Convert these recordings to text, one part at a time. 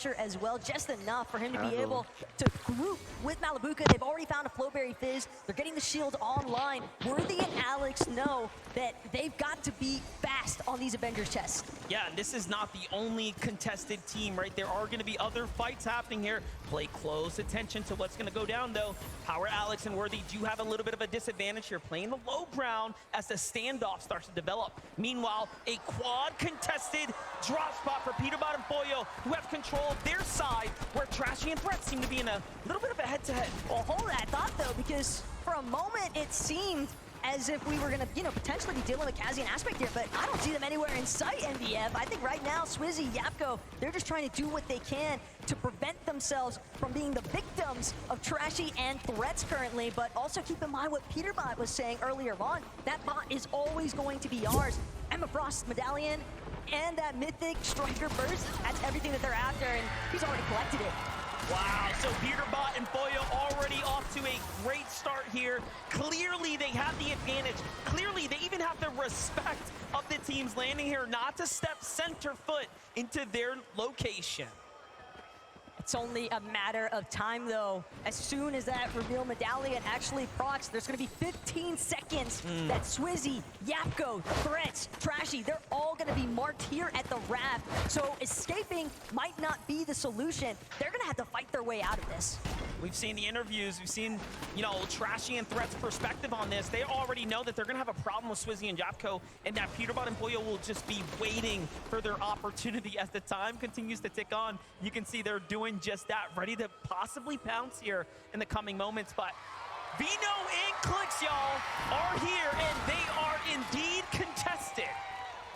as well, just enough for him to be able to group with Malibuca. They've already found a Flowberry Fizz. They're getting the shield online. Worthy and Alex know that they've got to be fast on these Avengers chests. Yeah, and this is not the only contested team, right? There are going to be other fights happening here. Play close attention to what's going to go down, though. Power Alex and Worthy do have a little bit of a disadvantage here, playing the low ground as the standoff starts to develop. Meanwhile, a quad contested drop spot for Peterbot and Boyo, who have control of their side, where Trashy and Threat seem to be in a little bit of a head-to-head. Well, hold that thought, though, because for a moment it seemed as if we were going to, potentially be dealing with Kazi and Aspect here, but I don't see them anywhere in sight, MDF. I think right now, Swizzy, Yapko, they're just trying to do what they can to prevent themselves from being the victims of Trashy and Threats currently, but also keep in mind what Peterbot was saying earlier on. That bot is always going to be ours. Emma Frost's medallion and that mythic striker burst, that's everything that they're after, and he's already collected it. Wow, so Peterbot and Boyo already off to a great start here. Clearly, they have the advantage. Clearly, they even have the respect of the teams landing here not to step center foot into their location. It's only a matter of time, though. As soon as that reveal medallion actually procs, there's going to be 15 seconds that Swizzy, Yapko, Threats, Trashy, they're all going to be marked here at the raft. So escaping might not be the solution. They're going to have to fight their way out of this. We've seen the interviews, we've seen, Trashy and Threat's perspective on this. They already know that they're gonna have a problem with Swizzy and Yapko, and that Peterbot and Boyo will just be waiting for their opportunity as the time continues to tick on. You can see they're doing just that, ready to possibly pounce here in the coming moments, but Vino and Clix, y'all, are here, and they are indeed contested.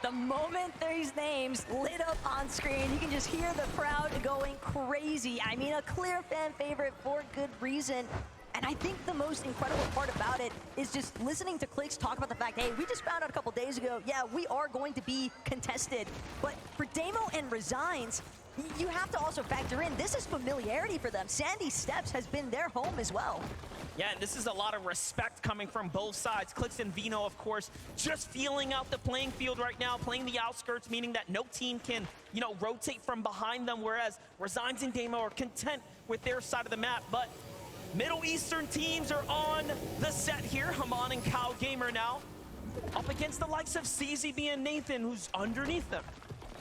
The moment these names lit up on screen, you can just hear the crowd going crazy. I mean, a clear fan favorite for good reason. And I think the most incredible part about it is just listening to Clix talk about the fact, hey, we just found out a couple days ago, yeah, we are going to be contested. But for Damo and Resigns, you have to also factor in, this is familiarity for them. Sandy Steps has been their home as well. Yeah, and this is a lot of respect coming from both sides. Clix and Vino, of course, just feeling out the playing field right now, playing the outskirts, meaning that no team can, rotate from behind them, whereas Resigns and Damo are content with their side of the map. But Middle Eastern teams are on the set here. Haman and Cow Gamer now up against the likes of CZB and Nathan, who's underneath them.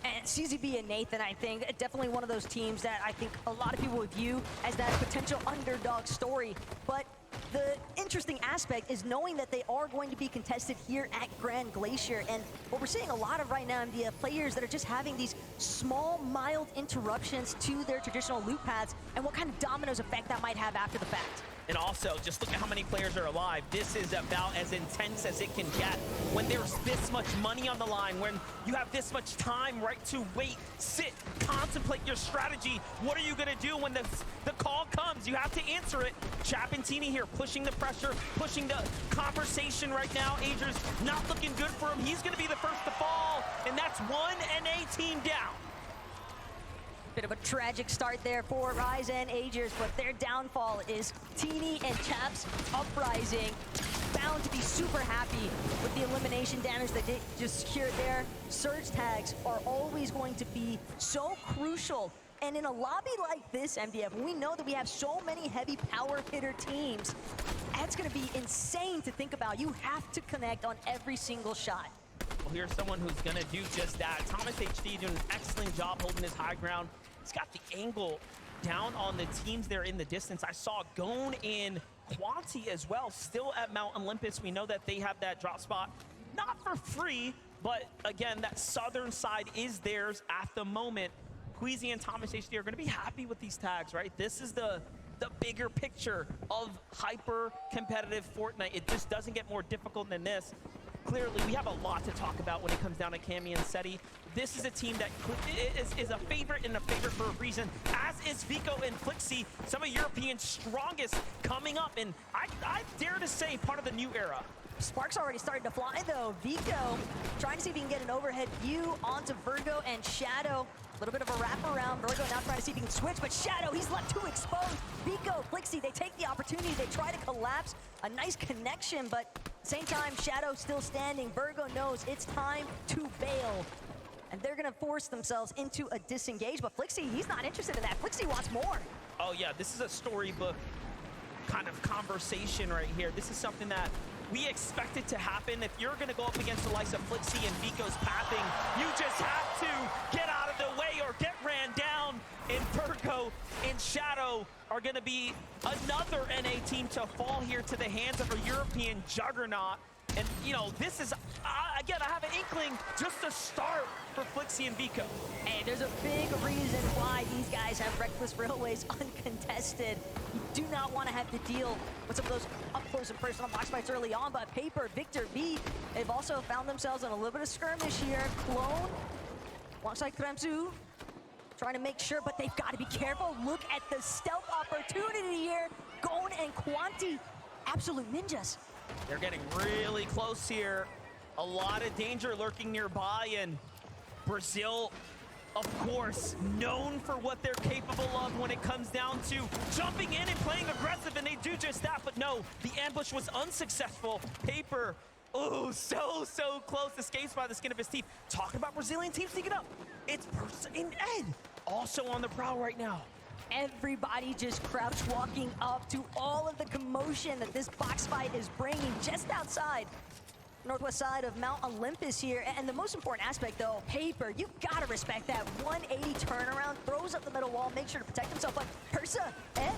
And CZB and Nathan, I think, definitely one of those teams that I think a lot of people would view as that potential underdog story. But the interesting aspect is knowing that they are going to be contested here at Grand Glacier. And what we're seeing a lot of right now, MDF, players that are just having these small, mild interruptions to their traditional loot paths, and what kind of dominoes effect that might have after the fact. And also, just look at how many players are alive. This is about as intense as it can get. When there's this much money on the line, when you have this much time, right, to wait, sit, contemplate your strategy. What are you gonna do when the call comes? You have to answer it. Chapentini here, pushing the pressure, pushing the conversation right now. Ager's not looking good for him. He's gonna be the first to fall, and that's one NA team down. Bit of a tragic start there for Rise and Agers, but their downfall is Teeny and Chaps Uprising. Bound to be super happy with the elimination damage that they just secured there. Surge tags are always going to be so crucial. And in a lobby like this, MDF, we know that we have so many heavy power hitter teams. That's going to be insane to think about. You have to connect on every single shot. Well, here's someone who's gonna do just that. Thomas HD doing an excellent job holding his high ground. He's got the angle down on the teams there in the distance. I saw Gone and Quanti as well, still at Mount Olympus. We know that they have that drop spot, not for free, but again, that southern side is theirs at the moment. Queasy and Thomas HD are gonna be happy with these tags, right? This is the bigger picture of hyper-competitive Fortnite. It just doesn't get more difficult than this. Clearly, we have a lot to talk about when it comes down to Cammy and Seti. This is a team that is a favorite and a favorite for a reason, as is Vico and Flixie, some of Europeans' strongest coming up, and I dare to say part of the new era. Sparks already starting to fly, though. Vico trying to see if he can get an overhead view onto Virgo and Shadow. A little bit of a wraparound. Virgo now trying to see if he can switch, but Shadow, he's left too exposed. Vico, Flixie, they take the opportunity. They try to collapse. A nice connection, but same time, Shadow still standing. Virgo knows it's time to bail. and they're gonna force themselves into a disengage, but Flixie, he's not interested in that. Flixie wants more. Oh yeah, this is a storybook kind of conversation right here. This is something that we expected to happen. If you're gonna go up against the likes of Flixie and Vico's pathing, you just have to get out of the way or get ran down. And Virgo and Shadow are gonna be another NA team to fall here to the hands of a European juggernaut. And, you know, this is, again, I have an inkling just to start for Flixie and Vico. Hey, there's a big reason why these guys have Reckless Railways uncontested. You do not want to have to deal with some of those up-close and personal box fights early on, but Paper, Victor V, they've also found themselves in a little bit of skirmish here. Clone, alongside Kremzu, trying to make sure, but they've got to be careful. Look at the stealth opportunity here. Gon and Quanti, absolute ninjas. They're getting really close here. A lot of danger lurking nearby, and Brazil, of course, known for what they're capable of when it comes down to jumping in and playing aggressive, and they do just that, but no, the ambush was unsuccessful. Paper, oh, so close, escapes by the skin of his teeth. Talking about Brazilian teams sneaking up. It's Persa and Ed, also on the prowl right now. Everybody just crouch walking up to all of the commotion that this box fight is bringing just outside northwest side of Mount Olympus here. And the most important aspect though, Paper, you gotta respect that 180 turnaround, throws up the middle wall, makes sure to protect himself. But Persa, Ed,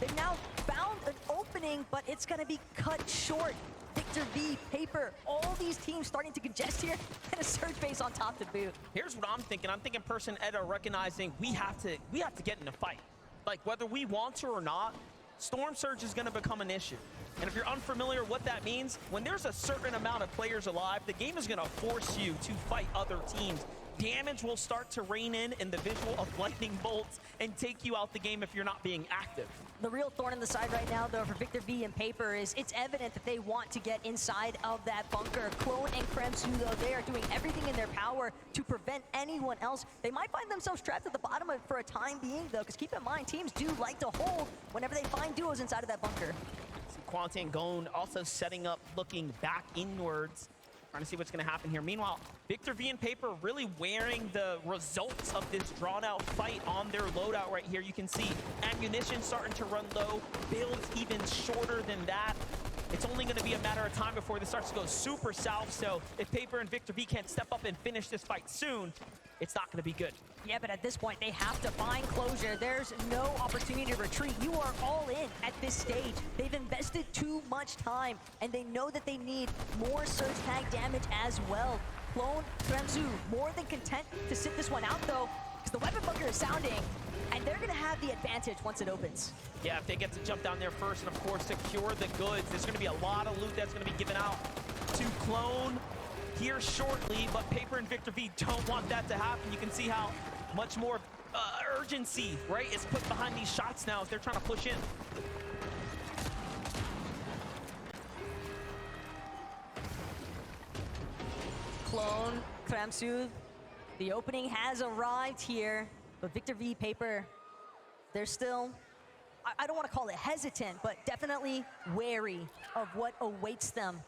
they've now found an opening, but it's gonna be cut short. Victor V, Paper, all these teams starting to congest here, and a surge base on top to boot. Here's what I'm thinking. I'm thinking Persa and Ed are recognizing we have to get in a fight. Like, whether we want to or not, Storm Surge is going to become an issue. And if you're unfamiliar what that means, when there's a certain amount of players alive, the game is going to force you to fight other teams. Damage will start to rain in the visual of lightning bolts and take you out the game if you're not being active. The real thorn in the side right now, though, for Victor V and Paper is it's evident that they want to get inside of that bunker. Clone and Kremzu, though, they are doing everything in their power to prevent anyone else. They might find themselves trapped at the bottom of it for a time being, though, because keep in mind, teams do like to hold whenever they find duos inside of that bunker. Quanti and Gon also setting up, looking back inwards, trying to see what's going to happen here. Meanwhile, Victor V and Paper really wearing the results of this drawn-out fight on their loadout right here. You can see ammunition starting to run low, builds even shorter than that. It's only going to be a matter of time before this starts to go super south, so if Paper and Victor V can't step up and finish this fight soon, it's not going to be good. Yeah, but at this point, they have to find closure. There's no opportunity to retreat. You are all in at this stage. They've invested too much time, and they know that they need more surge tag damage as well. Clone, Kremzu, more than content to sit this one out, though, because the weapon bunker is sounding, and they're going to have the advantage once it opens. Yeah, if they get to jump down there first and, of course, secure the goods, there's going to be a lot of loot that's going to be given out to Clone here shortly, but Paper and Victor V don't want that to happen. You can see how much more urgency, right, is put behind these shots now as they're trying to push in. Clone, Kremzu, the opening has arrived here, but Victor V, Paper, they're still, I don't want to call it hesitant, but definitely wary of what awaits them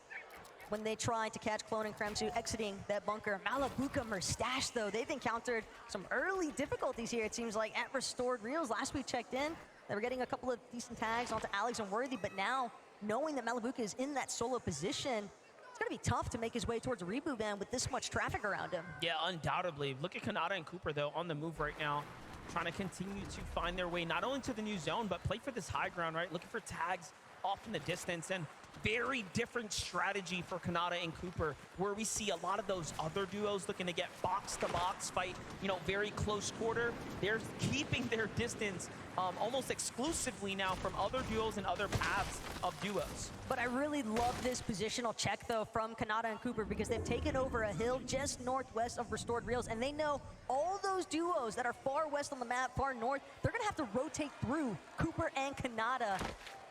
when they try to catch Clone and Kremzu exiting that bunker. Malabuka Merstash, though, they've encountered some early difficulties here, it seems like, at Restored Reels. Last we checked in, they were getting a couple of decent tags onto Alex and Worthy, but now, knowing that Malabuka is in that solo position, it's gonna be tough to make his way towards a reboot ban with this much traffic around him. Yeah, undoubtedly. Look at Kanata and Cooper, though, on the move right now, trying to continue to find their way not only to the new zone, but play for this high ground, right? Looking for tags off in the distance, and very different strategy for Kanata and Cooper, where we see a lot of those other duos looking to get box-to-box fight, you know, very close quarter. They're keeping their distance almost exclusively now from other duos and other paths of duos. But I really love this positional check, though, from Kanata and Cooper, because they've taken over a hill just northwest of Restored Reels, and they know all those duos that are far west on the map, far north, they're gonna have to rotate through Cooper and Kanata.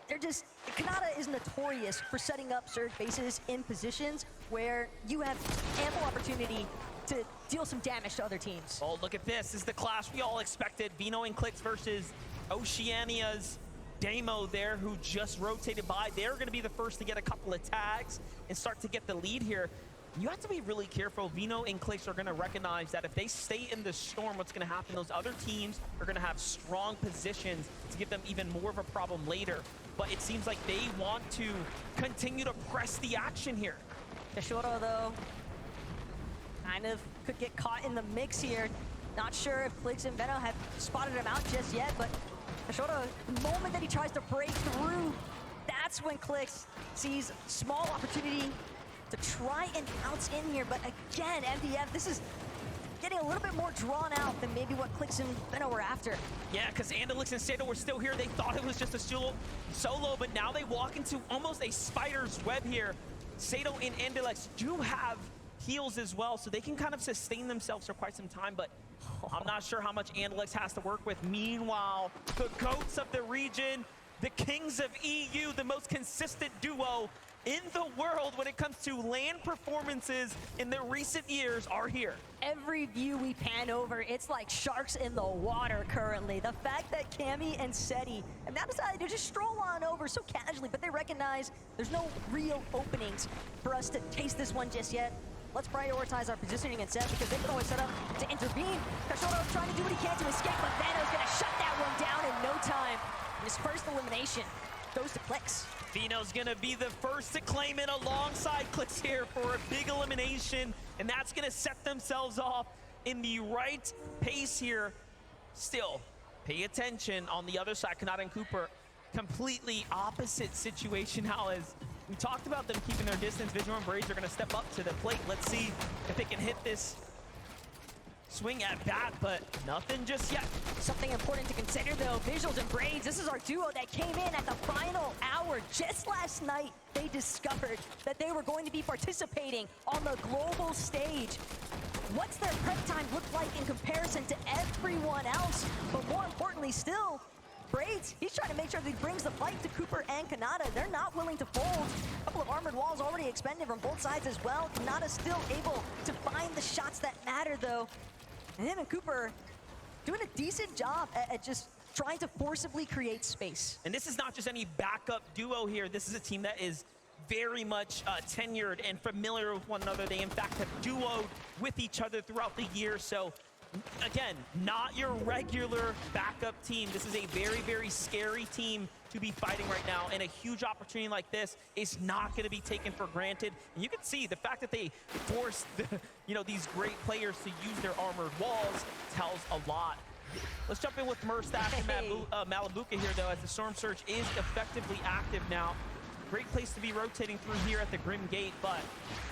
They're just, Kanata is notorious for setting up surge bases in positions where you have ample opportunity to deal some damage to other teams. Oh, look at this. This is the clash we all expected. Vino and Clix versus Oceania's Damo there, who just rotated by. They're going to be the first to get a couple of tags and start to get the lead here. You have to be really careful. Vino and Clix are going to recognize that if they stay in the storm, what's going to happen, those other teams are going to have strong positions to give them even more of a problem later. But it seems like they want to continue to press the action here. Kashoro, though, kind of could get caught in the mix here. Not sure if Clix and Veno have spotted him out just yet, but Kashoro, the moment that he tries to break through, that's when Clix sees small opportunity to try and bounce in here. But again, MDF, this is getting a little bit more drawn out than maybe what Clix and Veno were after. Yeah, because Andalix and Sato were still here. They thought it was just a solo, but now they walk into almost a spider's web here. Sato and Andalix do have heals as well, so they can kind of sustain themselves for quite some time, but I'm not sure how much Andalix has to work with. Meanwhile, the GOATs of the region, the Kings of EU, the most consistent duo in the world when it comes to LAN performances in the recent years are here. Every view we pan over, it's like sharks in the water currently. The fact that Cammy and Seti have now decided to just stroll on over so casually, but they recognize there's no real openings for us to taste this one just yet. Let's prioritize our positioning and set because they can always set up to intervene. Kashoro trying to do what he can to escape, but Veno's gonna shut that one down in no time. And his first elimination goes to Clix. Vino's gonna be the first to claim it alongside Clix here for a big elimination, and that's gonna set themselves off in the right pace here. Still, pay attention on the other side. Kanata and Cooper, completely opposite situation now as we talked about them keeping their distance. Visual and Braids are gonna step up to the plate. Let's see if they can hit this swing at bat, but nothing just yet. Something important to consider though, Visuals and Braids, this is our duo that came in at the final hour. Just last night, they discovered that they were going to be participating on the global stage. What's their prep time look like in comparison to everyone else? But more importantly still, Braids, he's trying to make sure that he brings the fight to Cooper and Kanata. They're not willing to fold. A couple of armored walls already expended from both sides as well. Kanata still able to find the shots that matter though. And him and Cooper doing a decent job at just trying to forcibly create space. And this is not just any backup duo here. This is a team that is very much tenured and familiar with one another. They, in fact, have duoed with each other throughout the year. So, again, not your regular backup team. This is a very, very scary team to be fighting right now, and a huge opportunity like this is not going to be taken for granted. And you can see the fact that they forced these great players to use their armored walls tells a lot. Let's jump in with Murstache and Malibuca here, though, as the Storm Surge is effectively active now. Great place to be rotating through here at the Grim Gate, but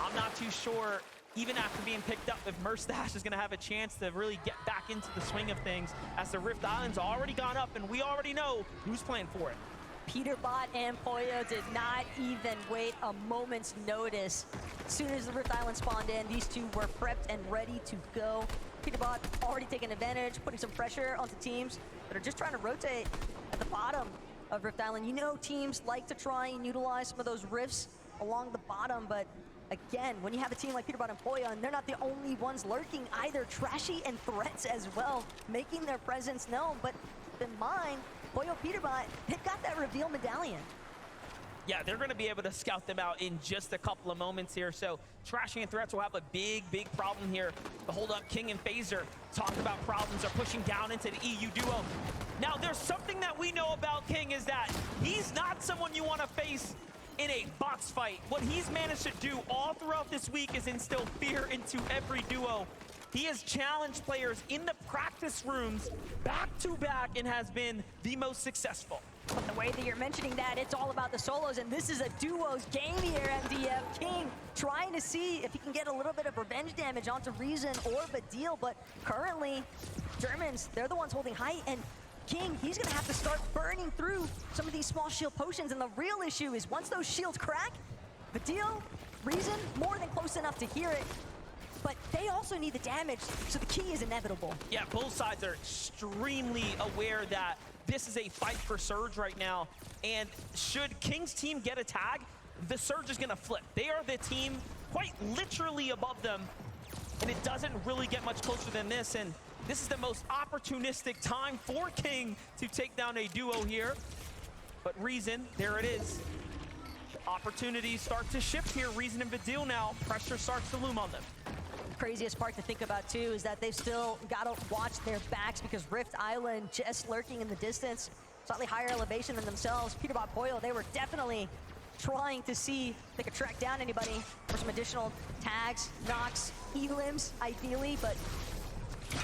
I'm not too sure, even after being picked up, if Murstache is going to have a chance to really get back into the swing of things, as the Rift Island's already gone up, and we already know who's playing for it. Peterbot and Poyo did not even wait a moment's notice. As soon as the Rift Island spawned in, these two were prepped and ready to go. Peterbot already taking advantage, putting some pressure onto teams that are just trying to rotate at the bottom of Rift Island. You know teams like to try and utilize some of those rifts along the bottom, but again, when you have a team like Peterbot and Poyo, and they're not the only ones lurking either, Trashy and Threats as well, making their presence known. But keep in mind, Poyo, Peterbot, they've got that reveal medallion. Yeah, they're going to be able to scout them out in just a couple of moments here. So Trashy and Threats will have a big, big problem here. The hold up King and Phaser talk about problems, are pushing down into the EU duo. Now, there's something that we know about King is that he's not someone you want to face in a box fight. What he's managed to do all throughout this week is instill fear into every duo. He has challenged players in the practice rooms back to back and has been the most successful. But the way that you're mentioning that, it's all about the solos, and this is a duo's game here, MDF. King trying to see if he can get a little bit of revenge damage onto Reason or Badil, but currently, Germans, they're the ones holding height, and King, he's gonna have to start burning through some of these small shield potions, and the real issue is once those shields crack, Badil, Reason, more than close enough to hear it, but they also need the damage, so the key is inevitable. Yeah, both sides are extremely aware that this is a fight for Surge right now, and should King's team get a tag, the Surge is gonna flip. They are the team quite literally above them, and it doesn't really get much closer than this, and this is the most opportunistic time for King to take down a duo here. But Reason, there it is. Opportunities start to shift here. Reason and Vidil now. Pressure starts to loom on them. Craziest part to think about too is that they've still got to watch their backs because Rift Island just lurking in the distance, slightly higher elevation than themselves. Peterbot Boyle, they were definitely trying to see if they could track down anybody for some additional tags, knocks, elims, ideally, but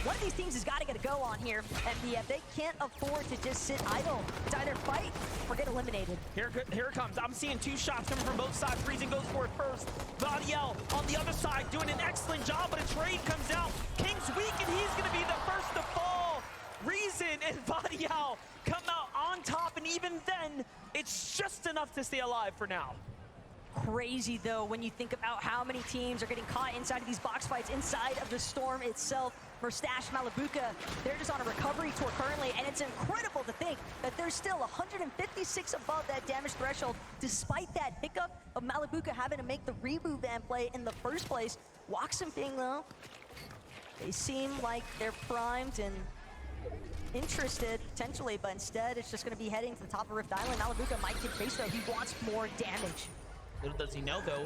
one of these teams has got to get a go on here, MDF. They can't afford to just sit idle. It's either fight or get eliminated. Here it comes. I'm seeing 2 shots coming from both sides. Freezing goes for it first. Vadiel on the other side doing an excellent job, but a trade comes out. King's weak, and he's going to be the first to fall. Reason and Vadiel come out on top, and even then, it's just enough to stay alive for now. Crazy, though, when you think about how many teams are getting caught inside of these box fights, inside of the Storm itself. Merstash, Malibuca, they're just on a recovery tour currently, and it's incredible to think that they're still 156 above that damage threshold, despite that hiccup of Malibuca having to make the reboot van play in the first place. Waxenfing, though, they seem like they're primed and interested, potentially, but instead it's just going to be heading to the top of Rift Island. Malibuca might get faced, though. He wants more damage. Little does he know, though,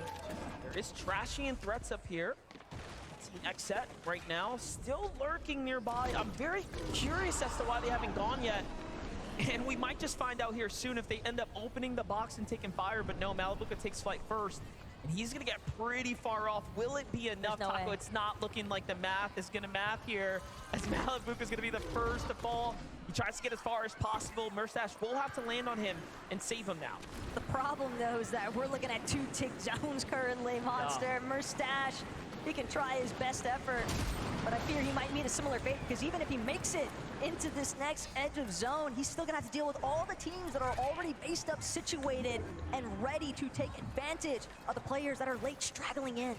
there is Trashy and threats up here. Xset right now, still lurking nearby. I'm very curious as to why they haven't gone yet. And we might just find out here soon if they end up opening the box and taking fire. But no, Malibuca takes flight first. And he's going to get pretty far off. Will it be enough, no Taco? way. It's not looking like the math is going to math here, as Malibuca is going to be the first to fall. He tries to get as far as possible. Merstash will have to land on him and save him now. The problem, though, is that we're looking at 2 tick zones currently. Monster, Merstash, he can try his best effort, but I fear he might meet a similar fate, because even if he makes it into this next edge of zone, he's still gonna have to deal with all the teams that are already based up, situated, and ready to take advantage of the players that are late straggling in.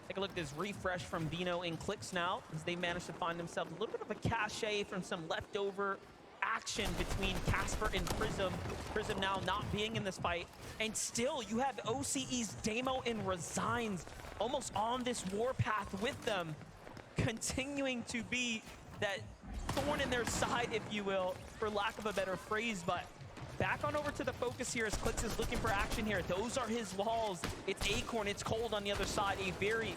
Take a look at this refresh from Vino in Clix now, as they managed to find themselves a little bit of a cachet from some leftover action between Casper and Prism. Prism now not being in this fight, and still you have OCE's Damo and Resigns almost on this warpath with them, continuing to be that thorn in their side, if you will, for lack of a better phrase. But back on over to the focus here as Clix is looking for action here. Those are his walls. It's Acorn, it's Cold on the other side. A very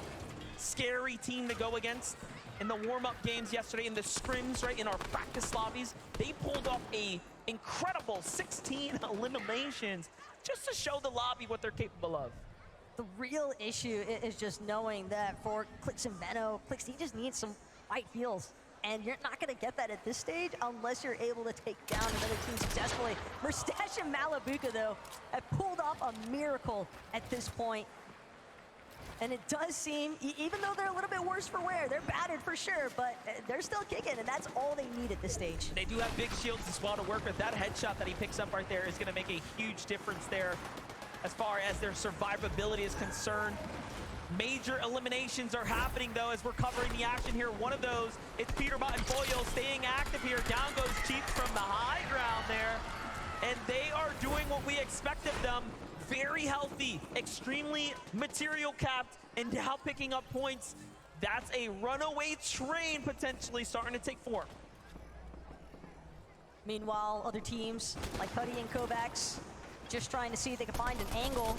scary team to go against. In the warm-up games yesterday, in the scrims, right, in our practice lobbies, they pulled off a incredible 16 eliminations just to show the lobby what they're capable of. The real issue is just knowing that for Clix and Veno, Clix, he just needs some fight feels. And you're not going to get that at this stage unless you're able to take down another team successfully. Merstash and Malibuca, though, have pulled off a miracle at this point. And it does seem, even though they're a little bit worse for wear, they're battered for sure, but they're still kicking, and that's all they need at this stage. They do have big shields as well to work with. That headshot that he picks up right there is going to make a huge difference there as far as their survivability is concerned. Major eliminations are happening, though, as we're covering the action here. One of those, it's Peterbot and Boyle staying active here. Down goes Cheats from the high ground there. And they are doing what we expect of them. Very healthy, extremely material capped, and now picking up points. That's a runaway train potentially starting to take form. Meanwhile, other teams like Cuddy and Kovacs just trying to see if they can find an angle.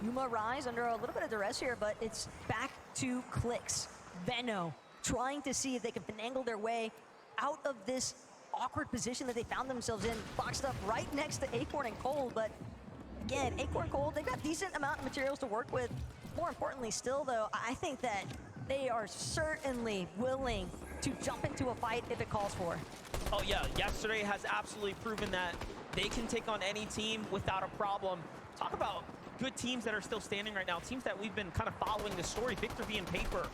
Yuma Rise under a little bit of duress here, but it's back to Clix. Veno trying to see if they can finagle their way out of this awkward position that they found themselves in, boxed up right next to Acorn and Cold. But again, Acorn Cold, they've got a decent amount of materials to work with. More importantly still, though, I think that they are certainly willing to jump into a fight if it calls for. Oh yeah, yesterday has absolutely proven that they can take on any team without a problem. Talk about good teams that are still standing right now, teams that we've been kind of following the story. Victor V and Paper.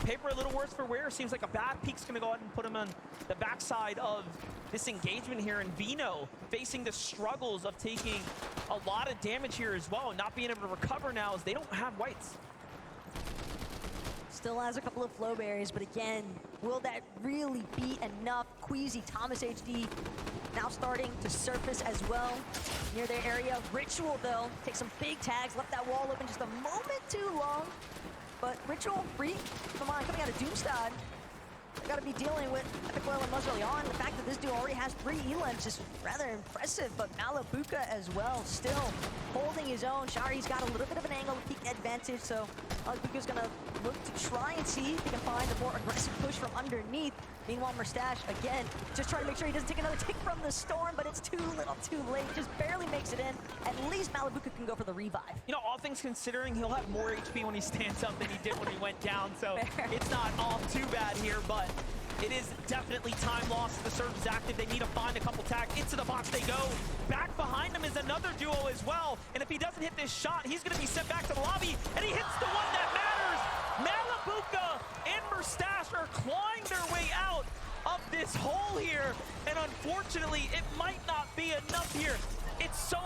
Paper a little worse for wear. Seems like a bad peek's gonna go ahead and put him on the backside of this engagement here. And Vino facing the struggles of taking a lot of damage here as well, and not being able to recover now as they don't have whites. Still has a couple of flow berries, but again, will that really be enough? Queasy, Thomas HD now starting to surface as well near their area. Ritual, though, takes some big tags, left that wall open just a moment too long. But Ritual free, keep in mind, coming out of Doomstad. They're gonna be dealing with Epic Oil and Muzz early on. The fact that this dude already has 3 elims is rather impressive, but Malabuka as well, still holding his own. Shari's got a little bit of an angle peak advantage, so Malabuka's gonna look to try and see if he can find a more aggressive push from underneath. Meanwhile, Mustache, again, just trying to make sure he doesn't take another tick from the Storm, but it's too little too late. Just barely makes it in. At least Malabuka can go for the revive. You know, all things considering, he'll have more HP when he stands up than he did when he went down, so Fair. it's not all too bad here, but it is definitely time lost. The surge is active. They need to find a couple tags. Into the box they go. Back behind him is another duo as well, and if he doesn't hit this shot, he's going to be sent back to the lobby, and he hits the one that matters. Malabuka and Mustache are clawing their way out of this hole here, and unfortunately, it might not be enough here. It's so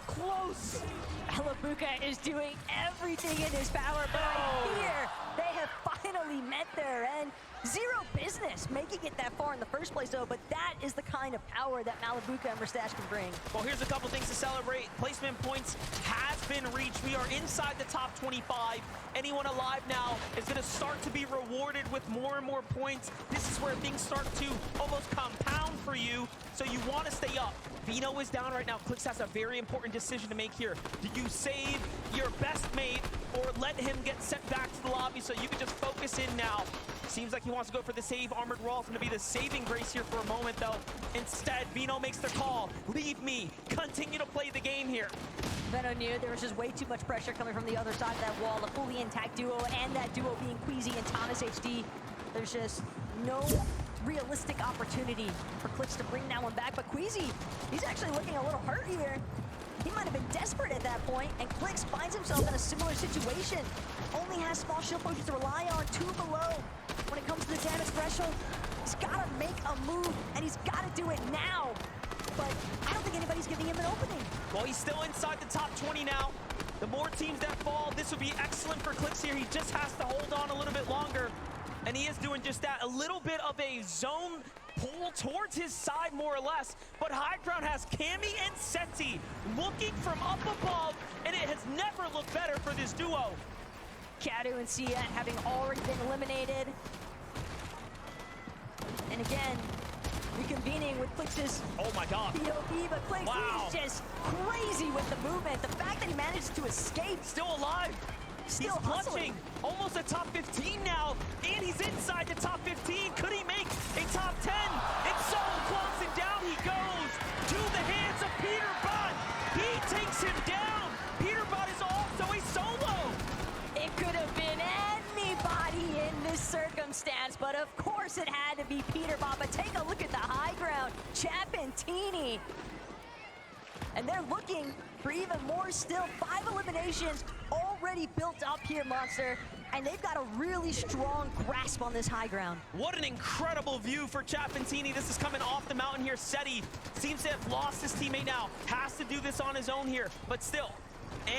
close. Malabuka is doing everything in his power, but Oh. here they have finally met their end. Zero business making it that far in the first place, though, but that is the kind of power that Malabuka and Mustache can bring. Well, here's a couple things to celebrate. Placement points has been reached. We are inside the top 25. Anyone alive now is going to start to be rewarded with more and more points. This is where things start to almost compound for you, so you want to stay up. Vino is down right now. Clix has a very important decision to make here. Do you save your best mate or let him get sent back to the lobby so you can just focus in now? Seems like he wants to go for the save. Armored Wall is going to be the saving grace here for a moment, though. Instead, Vino makes the call. Leave me. Continue to play the game here. Venom knew there was just way too much pressure coming from the other side of that wall. A fully intact duo, and that duo being Queasy and Thomas HD. There's just no realistic opportunity for Clix to bring that one back. But Queasy, he's actually looking a little hurt here. He might have been desperate at that point, and Clix finds himself in a similar situation. Only has small shield potions to rely on, 2 below. When it comes to the damage threshold, he's got to make a move, and he's got to do it now. But I don't think anybody's giving him an opening. Well, he's still inside the top 20 now. The more teams that fall, this would be excellent for Clix here. He just has to hold on a little bit longer, and he is doing just that. A little bit of a zone pull towards his side, more or less. But High Ground has Cammy and Seti looking from up above, and it has never looked better for this duo. Kadu and Sia having already been eliminated. And again, reconvening with Clix's Oh my god. POV, but Clix, Wow. he's just crazy with the movement. The fact that he managed to escape, Still alive. still He's hustling. punching. Almost a top 15 now, and he's inside the top 15. Could he make a top 10? It's so close, and down he goes to the hands of Peter Bot. He takes him down. Peter Bot is also a solo. It could have been anybody in this circumstance, but of course it had to be Peter Bob. But take a look at the high ground, Chapentini. And they're looking for even more still. 5 eliminations already built up here, Monster. And they've got a really strong grasp on this high ground. What an incredible view for Chapentini. This is coming off the mountain here. Seti seems to have lost his teammate now. Has to do this on his own here, but still.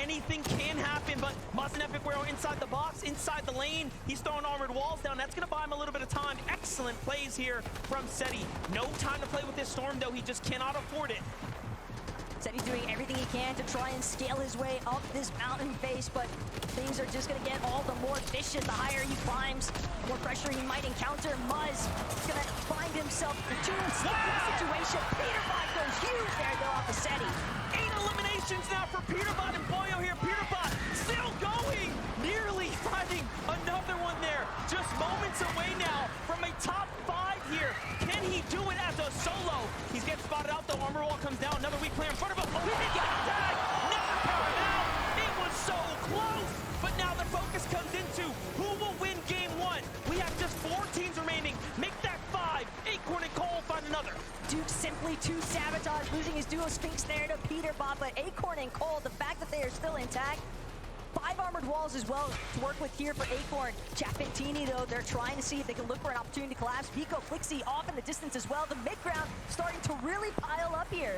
Anything can happen, but Muzz and Epic Guerrero inside the box, inside the lane. He's throwing armored walls down. That's going to buy him a little bit of time. Excellent plays here from Seti. No time to play with this Storm, though. He just cannot afford it. Said he's doing everything he can to try and scale his way up this mountain face, but things are just going to get all the more vicious the higher he climbs. The more pressure he might encounter. Muzz is going to find himself in a sticky situation. Peterbot goes huge there, though, off the Seti. 8 eliminations now for Peterbot and Boyo here. Peterbot still going, nearly finding another one there. Just moments away now from a top 5 here. Can he do it as a solo? He's getting spotted out, though. Armor Wall comes down. Another weak player in front of him. Oh, he got tagged. Never power him out. It was so close. But now the focus comes into who will win game 1. We have just 4 teams remaining. Make that 5. Acorn and Cole find another. Duke simply too sabotage, losing his duo Sphinx there to Peterbot, but Acorn and Cole, the fact that they are still intact. 5 armored walls as well to work with here for Acorn. Chapentini, though, they're trying to see if they can look for an opportunity to collapse. Pico Flixie off in the distance as well. The mid ground starting to really pile up here.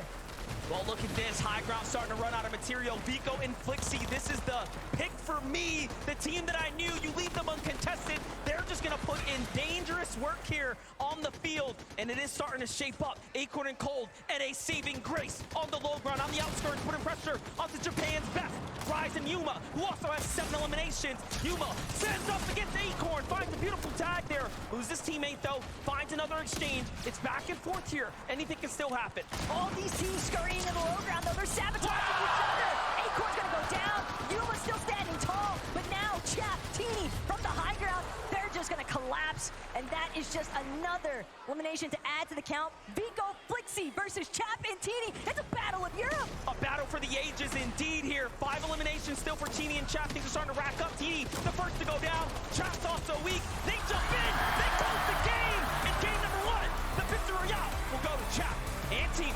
Well, look at this. High ground starting to run out of material. Vico and Flixie, this is the pick for me. The team that I knew, you leave them uncontested. They're just going to put in dangerous work here on the field, and it is starting to shape up. Acorn and Cold, and a saving grace on the low ground, on the outskirts, putting pressure onto Japan's best. Rise and Yuma, who also has 7 eliminations. Yuma sends up against Acorn, finds a beautiful tag there. Loses his teammate, though, finds another exchange. It's back and forth here. Anything can still happen. All these teams scurrying in the low ground, though. They're sabotaging each other. Acorn's gonna go down. Yuma's still standing tall, but now Chap, Teeny from the high ground, they're just gonna collapse, and that is just another elimination to add to the count. Vico, Flixie versus Chap and Teeny. It's a battle of Europe. A battle for the ages indeed here. 5 eliminations still for Teeny and Chap. Things are starting to rack up. Teeny, the first to go down. Chap's also weak. They jump in. They close the game. In game number 1, the victory royale will go to Chap and Teeny.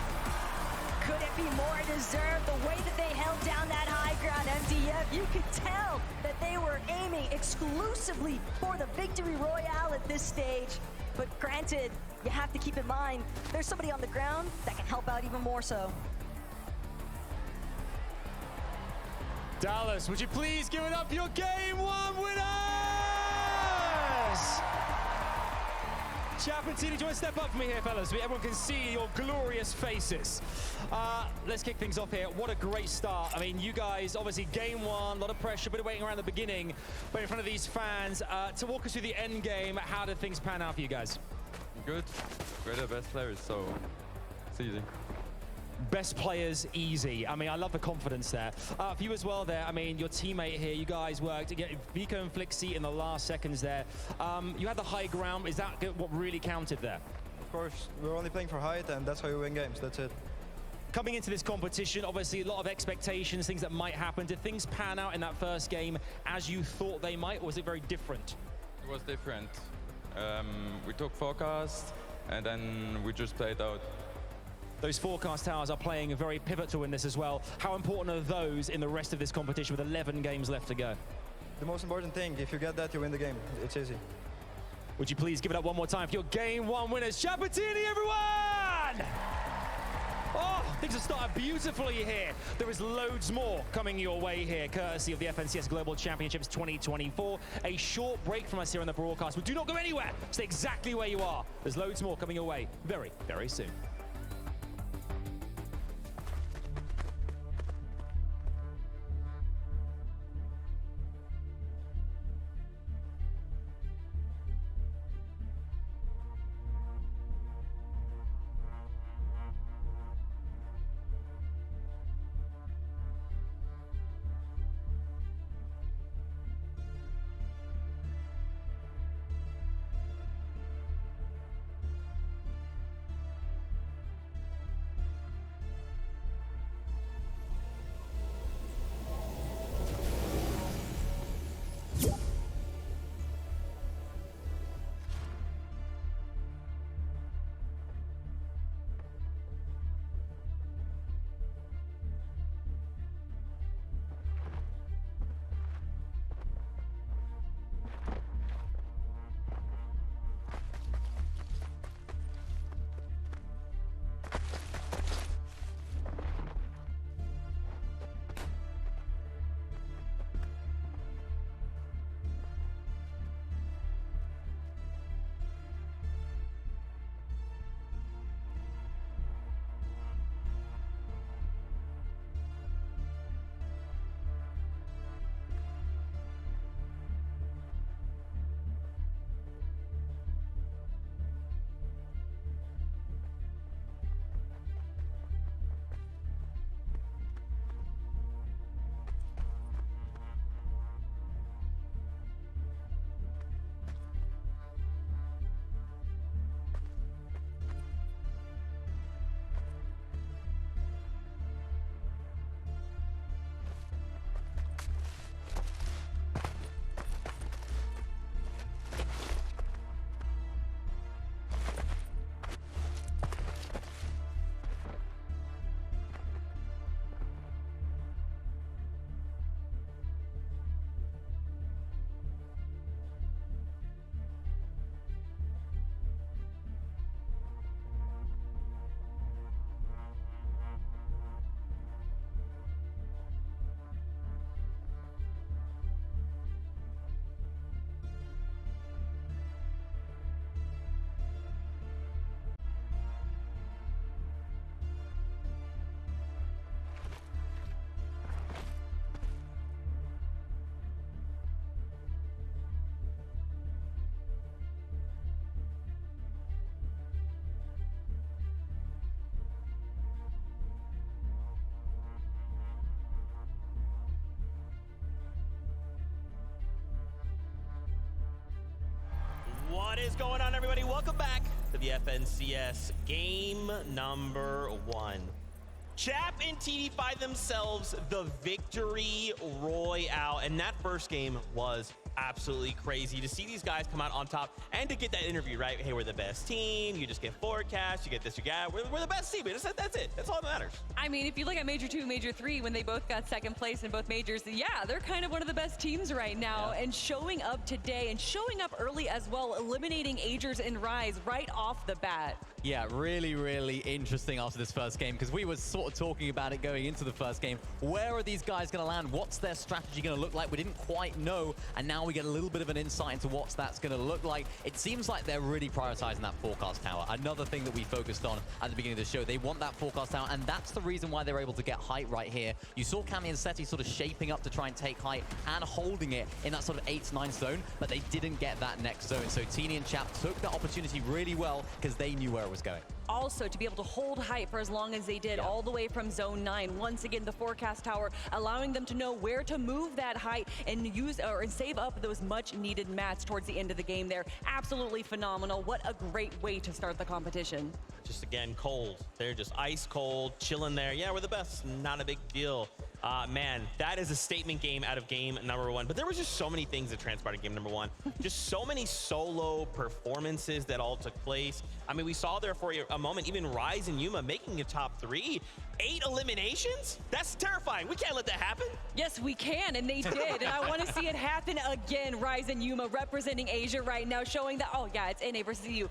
Could it be more deserved? The way that they held down that high ground, MDF, you could tell that they were aiming exclusively for the victory royale at this stage. But granted, you have to keep in mind, there's somebody on the ground that can help out even more so. Dallas, would you please give it up for your Game 1 winners? Chap and Teeny, do you want to step up for me here, fellas? So everyone can see your glorious faces. Let's kick things off here. What a great start. I mean, you guys, obviously, Game 1, a lot of pressure, a bit of waiting around the beginning, but in front of these fans. To walk us through the end game, how did things pan out for you guys? Good. We're the best players, so it's easy. Best players, easy. I mean, I love the confidence there. For you as well there, I mean, your teammate here, you guys worked to get Vico and Flixie in the last seconds there. You had the high ground. Is that what really counted there? Of course, we're only playing for height, and that's how you win games. That's it. Coming into this competition, obviously a lot of expectations, things that might happen. Did things pan out in that first game as you thought they might, or was it very different? It was different. We took forecast, and then we just played out. Those forecast towers are playing very pivotal in this as well. How important are those in the rest of this competition with 11 games left to go? The most important thing, if you get that, you win the game. It's easy. Would you please give it up one more time for your Game 1 winners, Chap and Teeny, everyone! Oh, things have started beautifully here. There is loads more coming your way here, courtesy of the FNCS Global Championships 2024. A short break from us here on the broadcast, but do not go anywhere. Stay exactly where you are. There's loads more coming your way very, very soon. is going on, everybody? Welcome back to the FNCS game number 1. Chap and TD find themselves the victory royale, and that first game was absolutely crazy to see these guys come out on top and to get that interview, right? Hey, we're the best team. You just get forecast, you get this, you got, we're the best team. That's it. That's all that matters. I mean, if you look at Major 2, Major 3, when they both got second place in both majors, yeah, they're kind of one of the best teams right now. And showing up today and showing up early as well, eliminating Agers and Rise right off the bat. Yeah, really, really interesting after this first game, because we were sort of talking about it going into the first game. Where are these guys going to land? What's their strategy going to look like? We didn't quite know, and now we get a little bit of an insight into what that's going to look like. It seems like they're really prioritizing that forecast tower. Another thing that we focused on at the beginning of the show. They want that forecast tower, and that's the reason why they're able to get height right here. You saw Cammy and Seti sort of shaping up to try and take height and holding it in that sort of 8-9 zone, but they didn't get that next zone. So Teeny and Chap took that opportunity really well because they knew where it was going. Also, to be able to hold height for as long as they did, all the way from zone 9. Once again, the forecast tower allowing them to know where to move that height and use or save up those much needed mats towards the end of the game there. Absolutely phenomenal. What a great way to start the competition. Just again, cold. They're just ice cold, chilling there. Yeah, we're the best. Not a big deal. Man, that is a statement game out of game number 1. But there was just so many things that transpired in game number 1. Just so many solo performances that all took place. I mean, we saw there for a moment, even Rise and Yuma making a top 3. 8 eliminations? That's terrifying. We can't let that happen. Yes, we can, and they did. And I want to see it happen again. Rise and Yuma representing Asia right now, showing that, oh yeah, it's NA versus EU.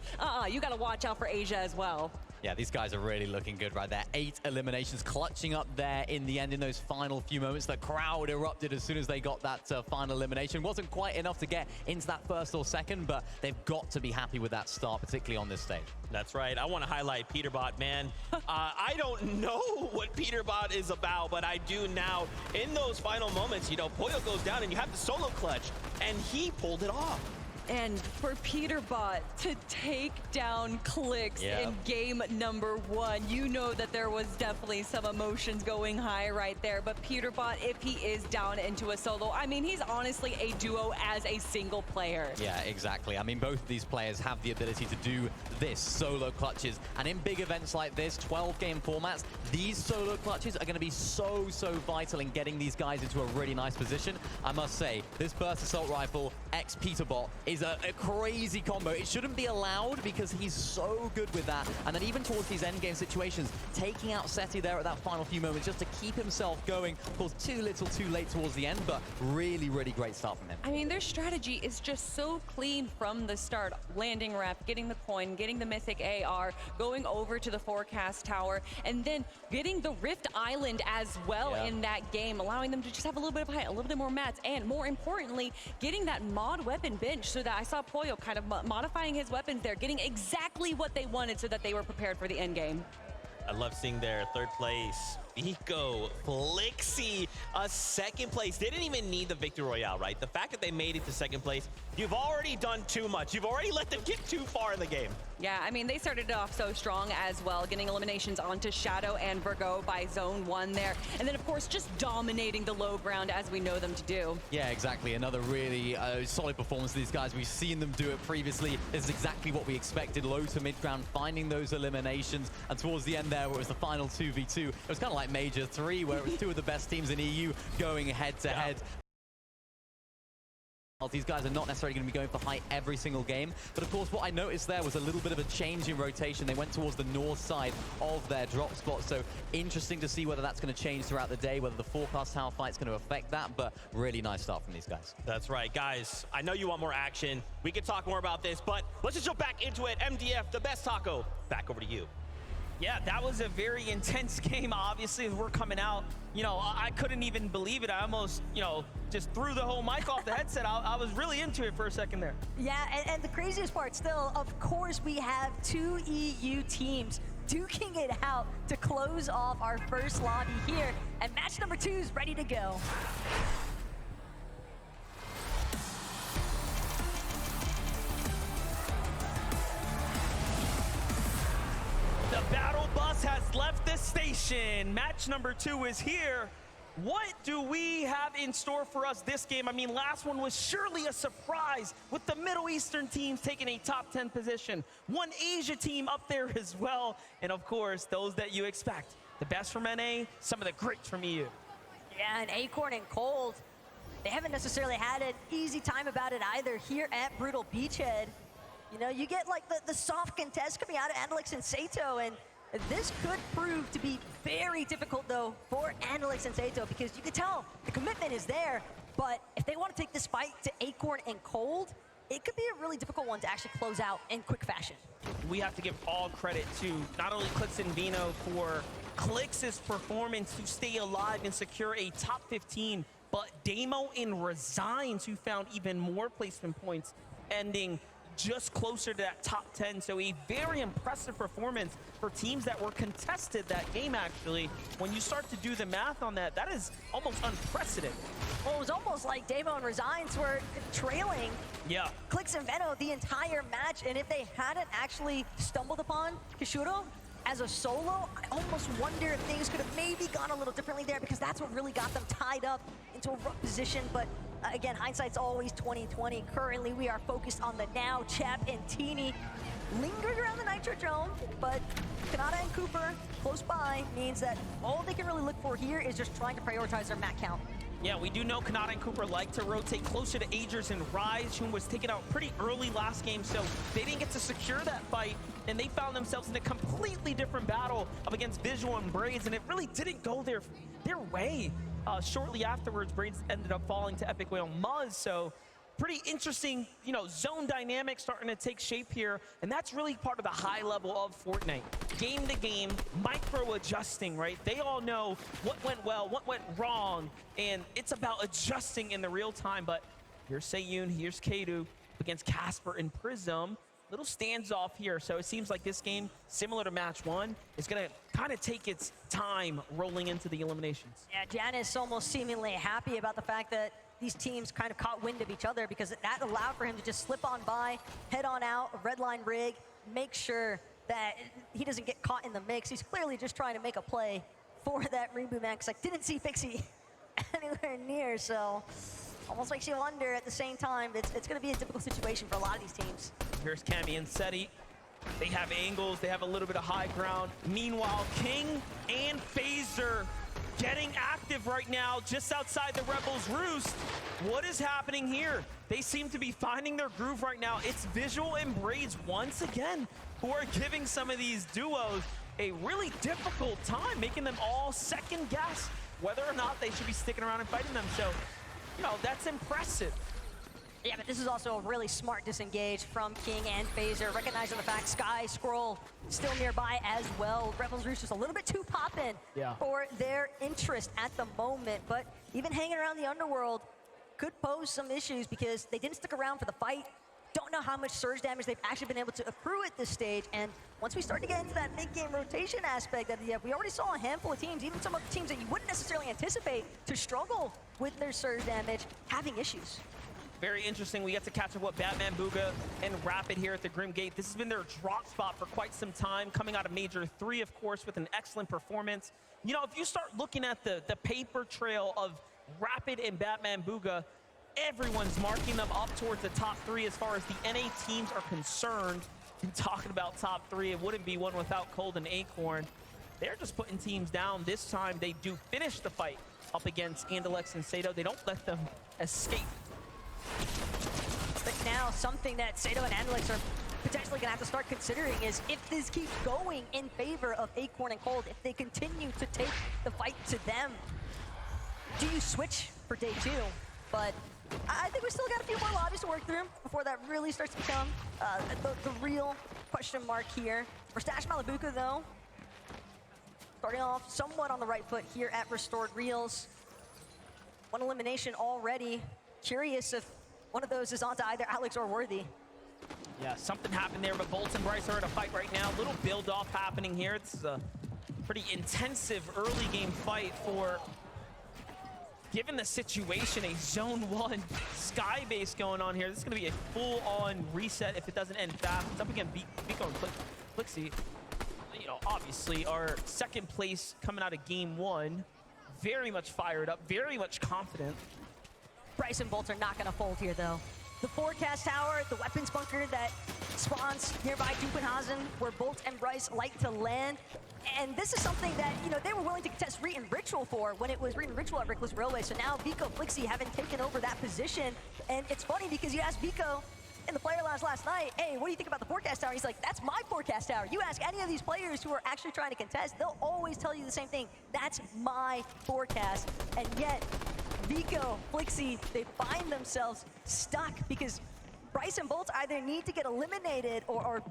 You got to watch out for Asia as well. Yeah, these guys are really looking good right there. 8 eliminations clutching up there in the end in those final few moments. The crowd erupted as soon as they got that final elimination. Wasn't quite enough to get into that first or second, but they've got to be happy with that start, particularly on this stage. That's right. I want to highlight Peterbot, man. I don't know what Peterbot is about, but I do now. In those final moments, you know, Poyo goes down and you have the solo clutch, and he pulled it off. And for Peterbot to take down Clix in game number 1, you know that there was definitely some emotions going high right there. But Peterbot, if he is down into a solo, I mean, he's honestly a duo as a single player. Yeah, exactly. I mean, both of these players have the ability to do this, solo clutches. And in big events like this, 12-game formats, these solo clutches are going to be so vital in getting these guys into a really nice position. I must say, this Burst Assault Rifle x Peterbot is a crazy combo. It shouldn't be allowed because he's so good with that. And then even towards these endgame situations, taking out Seti there at that final few moments just to keep himself going. Of course, too little, too late towards the end, but really great start from him. I mean, their strategy is just so clean from the start. Landing rep, getting the coin, getting the mythic AR, going over to the forecast tower, and then getting the Rift Island as well in that game, allowing them to just have a little bit of height, a little bit more mats, and more importantly, getting that mod weapon bench so that I saw Poyo kind of modifying his weapons there, getting exactly what they wanted so that they were prepared for the end game. I love seeing their 3rd place. Vico, Flixie, a 2nd place. They didn't even need the Victory Royale, right? The fact that they made it to 2nd place, you've already done too much. You've already let them get too far in the game. Yeah, I mean, they started it off so strong as well, getting eliminations onto Shadow and Virgo by zone 1 there. And then, of course, just dominating the low ground as we know them to do. Yeah, exactly. Another really solid performance of these guys. We've seen them do it previously. This is exactly what we expected. Low to mid ground, finding those eliminations. And towards the end there, where it was the final 2v2, it was kind of like Major 3, where it was 2 of the best teams in EU going head-to-head. These guys are not necessarily going to be going for height every single game. But of course, what I noticed there was a little bit of a change in rotation. They went towards the north side of their drop spot. So interesting to see whether that's going to change throughout the day, whether the forecast tower fight's going to affect that. But really nice start from these guys. That's right, guys. I know you want more action. We can talk more about this, but let's just jump back into it. MDF, the best taco. Back over to you. Yeah, that was a very intense game. Obviously, as we're coming out, you know, I couldn't even believe it. I almost, you know, just threw the whole mic off the headset. I was really into it for a second there. Yeah, and the craziest part still, of course, we have 2 EU teams duking it out to close off our first lobby here. And match number 2 is ready to go. The battle bus has left the station. Match number 2 is here. What do we have in store for us this game? I mean, last one was surely a surprise with the Middle Eastern teams taking a top 10 position. One Asia team up there as well. And of course, those that you expect. The best from NA, some of the greats from EU. Yeah, and Acorn and Cold, they haven't necessarily had an easy time about it either here at Brutal Beachhead. You know, you get like the soft contest coming out of Andelix and Sato, and this could prove to be very difficult though for Andelix and Sato, because you can tell the commitment is there, but if they want to take this fight to Acorn and Cold, it could be a really difficult one to actually close out in quick fashion. We have to give all credit to not only Clix and Vino for Clix's performance to stay alive and secure a top 15, but Damo and Resigns, who found even more placement points, ending just closer to that top 10. So a very impressive performance for teams that were contested that game, actually. When you start to do the math on that, that is almost unprecedented. Well, it was almost like Damo and Resigns were trailing Clix and Veno the entire match, and if they hadn't actually stumbled upon Kishuro as a solo, I almost wonder if things could have maybe gone a little differently there, because that's what really got them tied up into a rough position. But again, hindsight's always 20/20. Currently, we are focused on the now. Chap and Teeny lingered around the Nitrodrome, but Kanata and Cooper close by means that all they can really look for here is just trying to prioritize their mat count. Yeah, we do know Kanata and Cooper like to rotate closer to Agers and Rise, who was taken out pretty early last game, so they didn't get to secure that fight, and they found themselves in a completely different battle up against Visual and Braids, and it really didn't go their way. Shortly afterwards, Braids ended up falling to Epic Whale Muzz, so pretty interesting, you know, zone dynamics starting to take shape here, and that's really part of the high level of Fortnite. Game to game, micro adjusting, right? They all know what went well, what went wrong, and it's about adjusting in the real time. But here's Seiyun, here's Kadu against Casper and Prism. Little stands off here, so it seems like this game, similar to match one, is gonna kind of take its time rolling into the eliminations. Yeah, Janice almost seemingly happy about the fact that these teams kind of caught wind of each other, because that allowed for him to just slip on by, head on out, a red line rig, make sure that he doesn't get caught in the mix. He's clearly just trying to make a play for that Reboot man, because I didn't see Pixie anywhere near, so almost makes you wonder at the same time. It's going to be a difficult situation for a lot of these teams. Here's Cammy and Seti. They have angles, they have a little bit of high ground. Meanwhile, King and FaZe getting active right now just outside the Rebels' roost. What is happening here? They seem to be finding their groove right now. It's Visual and Braids once again who are giving some of these duos a really difficult time, making them all second guess whether or not they should be sticking around and fighting them. So, you know, that's impressive. Yeah, but this is also a really smart disengage from King and FaZe, recognizing the fact Sky Scroll still nearby as well. Rebels Roost just a little bit too poppin' for their interest at the moment, but even hanging around the underworld could pose some issues, because they didn't stick around for the fight. Don't know how much surge damage they've actually been able to accrue at this stage, and once we start to get into that mid-game rotation aspect of the we already saw a handful of teams, even some of the teams that you wouldn't necessarily anticipate to struggle with their surge damage, having issues. Very interesting. We get to catch up with Batman Booga and Rapid here at the Grim Gate. This has been their drop spot for quite some time, coming out of Major 3, of course, with an excellent performance. You know, if you start looking at the paper trail of Rapid and Batman Booga, everyone's marking them up towards the top 3 as far as the NA teams are concerned. And talking about top 3, it wouldn't be one without Cold and Acorn. They're just putting teams down. This time, they do finish the fight up against Andelix and Sato. They don't let them escape. But now something that Sato and Andelix are potentially going to have to start considering is, if this keeps going in favor of Acorn and Cold, if they continue to take the fight to them, do you switch for day 2? But I think we still got a few more lobbies to work through before that really starts to become the real question mark here. For Stash Malibuca, though, starting off somewhat on the right foot here at Restored Reels. One elimination already. Curious if one of those is onto either Alex or Worthy. Yeah, something happened there, but Bolts and Bryce are in a fight right now. Little build-off happening here. This is a pretty intensive early game fight for, given the situation, a Zone 1 Sky base going on here. This is going to be a full-on reset if it doesn't end fast. It's up against Biko and Clixie. You know, obviously, our second place coming out of game 1. very much fired up, very much confident. Bryce and Bolt are not going to fold here, though. The forecast tower, the weapons bunker that spawns nearby Dupenhazen, where Bolt and Bryce like to land. And this is something that, you know, they were willing to contest Reet and Ritual for when it was Reet and Ritual at Reckless Railway. So now Vico, Flixie haven't taken over that position. And it's funny because you ask Vico in the player lounge last night, hey, what do you think about the forecast tower? He's like, that's my forecast tower. You ask any of these players who are actually trying to contest, they'll always tell you the same thing. That's my forecast. And yet, Vico, Flixie, they find themselves stuck because Bryce and Bolt either need to get eliminated or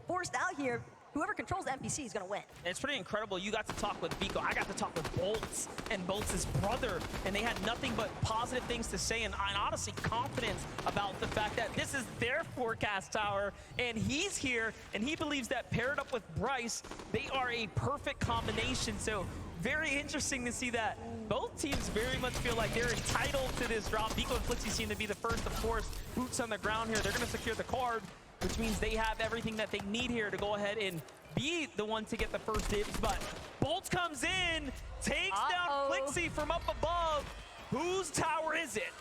forced out here. Whoever controls the NPC is going to win. It's pretty incredible. You got to talk with Vico. I got to talk with Bolts and Bolts' brother, and they had nothing but positive things to say, and honestly confidence about the fact that this is their forecast tower, and he's here, and he believes that paired up with Bryce, they are a perfect combination. So very interesting to see that both teams very much feel like they're entitled to this drop. Vico and Flixie seem to be the first, of course, boots on the ground here. They're going to secure the card, which means they have everything that they need here to go ahead and be the one to get the first dibs. But Bolt comes in, takes down Flixie from up above. Whose tower is it?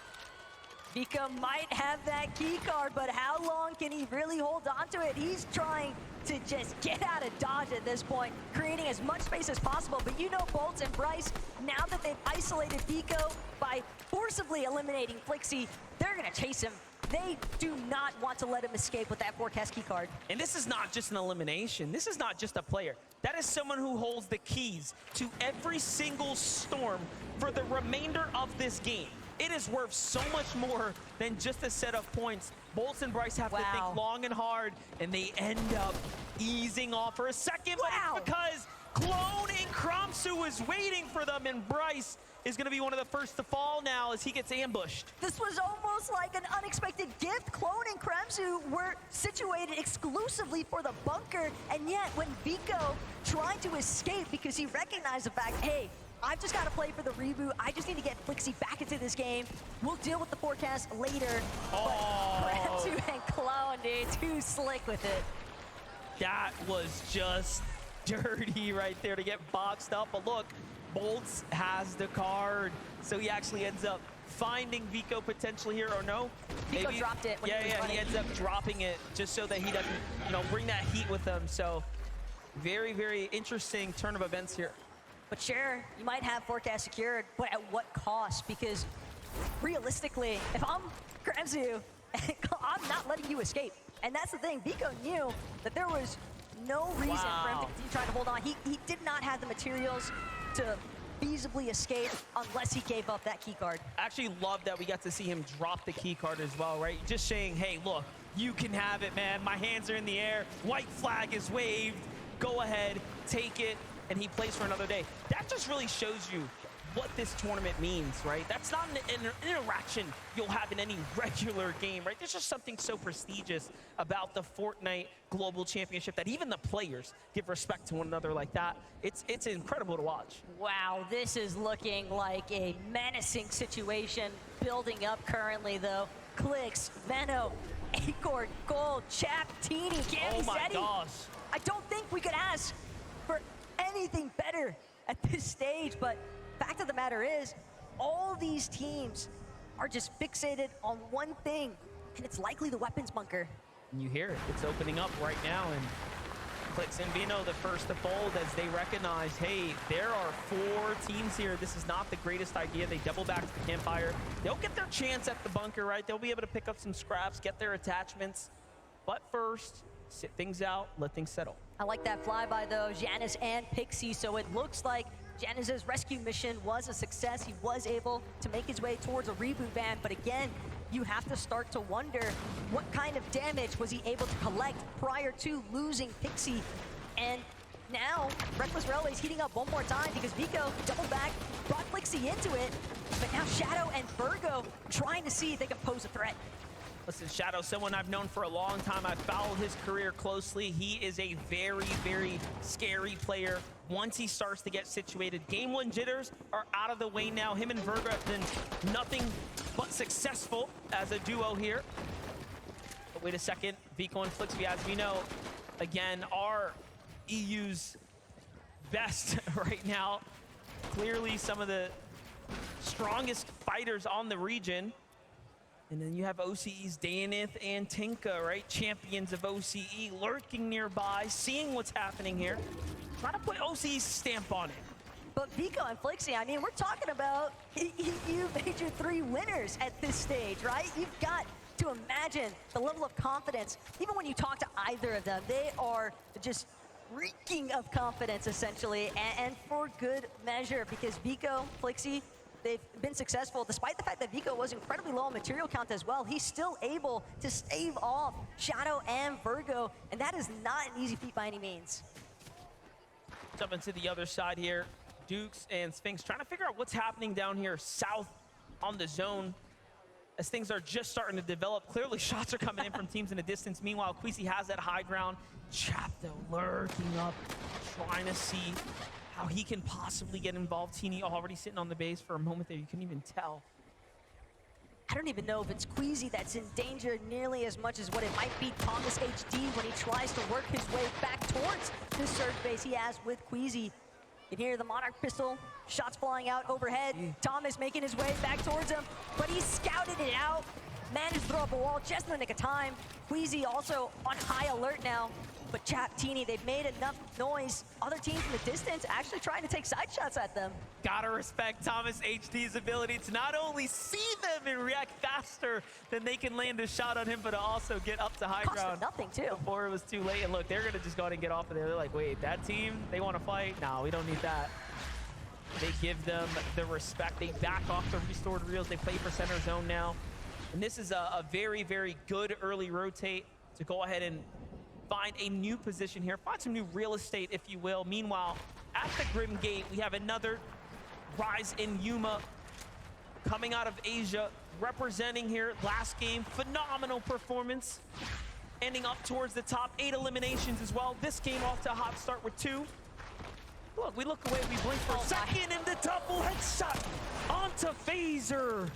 Vico might have that key card, but how long can he really hold on to it? He's trying to just get out of dodge at this point, creating as much space as possible. But you know Bolts and Bryce, now that they've isolated Vico by forcibly eliminating Flixie, they're gonna chase him. They do not want to let him escape with that forecast key card. And this is not just an elimination. This is not just a player. That is someone who holds the keys to every single storm for the remainder of this game. It is worth so much more than just a set of points. Bolts and Bryce have to think long and hard, and they end up easing off for a second, but it's because Clone and Kramsu was waiting for them, and Bryce is going to be one of the first to fall now as he gets ambushed. This was almost like an unexpected gift. Clone and Kramsu were situated exclusively for the bunker, and yet when Vico tried to escape because he recognized the fact, hey, I've just got to play for the reboot. I just need to get Flixie back into this game. We'll deal with the forecast later. But Kramsu and Clone, dude, too slick with it. That was just dirty right there to get boxed up. But look, Bolts has the card, so he actually ends up finding Vico potentially here, or no? Vico dropped it when he was running. He ends up dropping it just so that he doesn't, you know, bring that heat with him. So very, very interesting turn of events here. But sure, you might have forecast secured, but at what cost? Because realistically, if I'm Kramsu, I'm not letting you escape. And that's the thing, Vico knew that there was no reason for him to continue trying to hold on. He did not have the materials to feasibly escape unless he gave up that key card. I actually love that we got to see him drop the key card as well, right? Just saying, hey, look, you can have it, man. My hands are in the air. White flag is waved. Go ahead, take it. And he plays for another day. That just really shows you what this tournament means, right? That's not an interaction you'll have in any regular game, right? There's just something so prestigious about the Fortnite Global Championship that even the players give respect to one another like that. It's incredible to watch. Wow, this is looking like a menacing situation building up currently, though. Clix, Veno, Acorn, Gold, Chap, Teeny, Gammy, Oh my Zeddy. gosh. I don't think we could ask for anything better at this stage, but fact of the matter is, all these teams are just fixated on one thing, and it's likely the weapons bunker. And you hear it, it's opening up right now, and Clix and Veno the first to fold as they recognize, hey, there are 4 teams here. This is not the greatest idea. They double back to the campfire. They'll get their chance at the bunker, right? They'll be able to pick up some scraps, get their attachments, but first, sit things out, let things settle. I like that flyby though, Janus and Pixie, so it looks like Janus's rescue mission was a success. He was able to make his way towards a reboot van, but again, you have to start to wonder what kind of damage was he able to collect prior to losing Pixie. And now, Reckless Railway is heating up one more time because Vico doubled back, brought Flixie into it, but now Shadow and Virgo trying to see if they can pose a threat. Listen, Shadow, someone I've known for a long time. I've followed his career closely. He is a very, very scary player once he starts to get situated. Game 1 jitters are out of the way now. Him and Virgo have been nothing but successful as a duo here. But wait a second, Vico and Flixie, as we know, again, are EU's best right now. Clearly some of the strongest fighters on the region. And then you have OCE's Danith and Tinka, right? Champions of OCE lurking nearby, seeing what's happening here. Trying to put OCE's stamp on it. But Vico and Flixie, I mean, we're talking about you made your 3 winners at this stage, right? You've got to imagine the level of confidence. Even when you talk to either of them, they are just reeking of confidence, essentially, and for good measure, because Vico, Flixie, they've been successful, despite the fact that Vico was incredibly low on material count as well. He's still able to stave off Shadow and Virgo, and that is not an easy feat by any means. Jumping to the other side here, Dukes and Sphinx trying to figure out what's happening down here south on the zone as things are just starting to develop. Clearly shots are coming in from teams in the distance. Meanwhile, Queasy has that high ground. Chap though lurking up, trying to see how he can possibly get involved. Teeny already sitting on the base for a moment there. You couldn't even tell. I don't even know if it's Queasy that's in danger nearly as much as what it might be Thomas HD when he tries to work his way back towards the surge base he has with Queasy. You can hear the Monarch pistol, shots flying out overhead. Thomas making his way back towards him, but he scouted it out. Managed to throw up a wall just in the nick of time. Queasy also on high alert now. But Chap, Teeny, they've made enough noise. Other teams in the distance actually trying to take side shots at them. Gotta respect Thomas HD's ability to not only see them and react faster than they can land a shot on him, but to also get up to high Cost them ground nothing, too. before it was too late. And look, they're gonna just go ahead and get off of there. They're like, wait, that team, they wanna fight? No, we don't need that. They give them the respect. They back off the restored reels. They play for center zone now. And this is a very, very good early rotate to go ahead and find a new position here, find some new real estate, if you will. Meanwhile, at the Grim Gate, we have another Rise in Yuma coming out of Asia, representing here last game. Phenomenal performance, ending up towards the top, 8 eliminations as well. This game off to a hot start with 2. Look, we look away, we blink for a second, and the double headshot onto Phaser.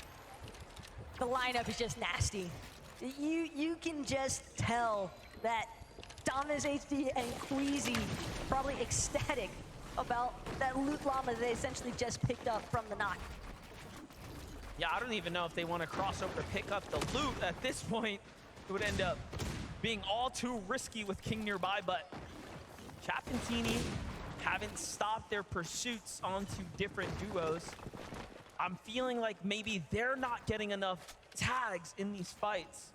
The lineup is just nasty. You can just tell that Thomas HD and Queasy probably ecstatic about that loot llama they essentially just picked up from the knock. Yeah, I don't even know if they want to cross over to pick up the loot at this point. It would end up being all too risky with King nearby, but Chap and Teeny haven't stopped their pursuits onto different duos. I'm feeling like maybe they're not getting enough tags in these fights.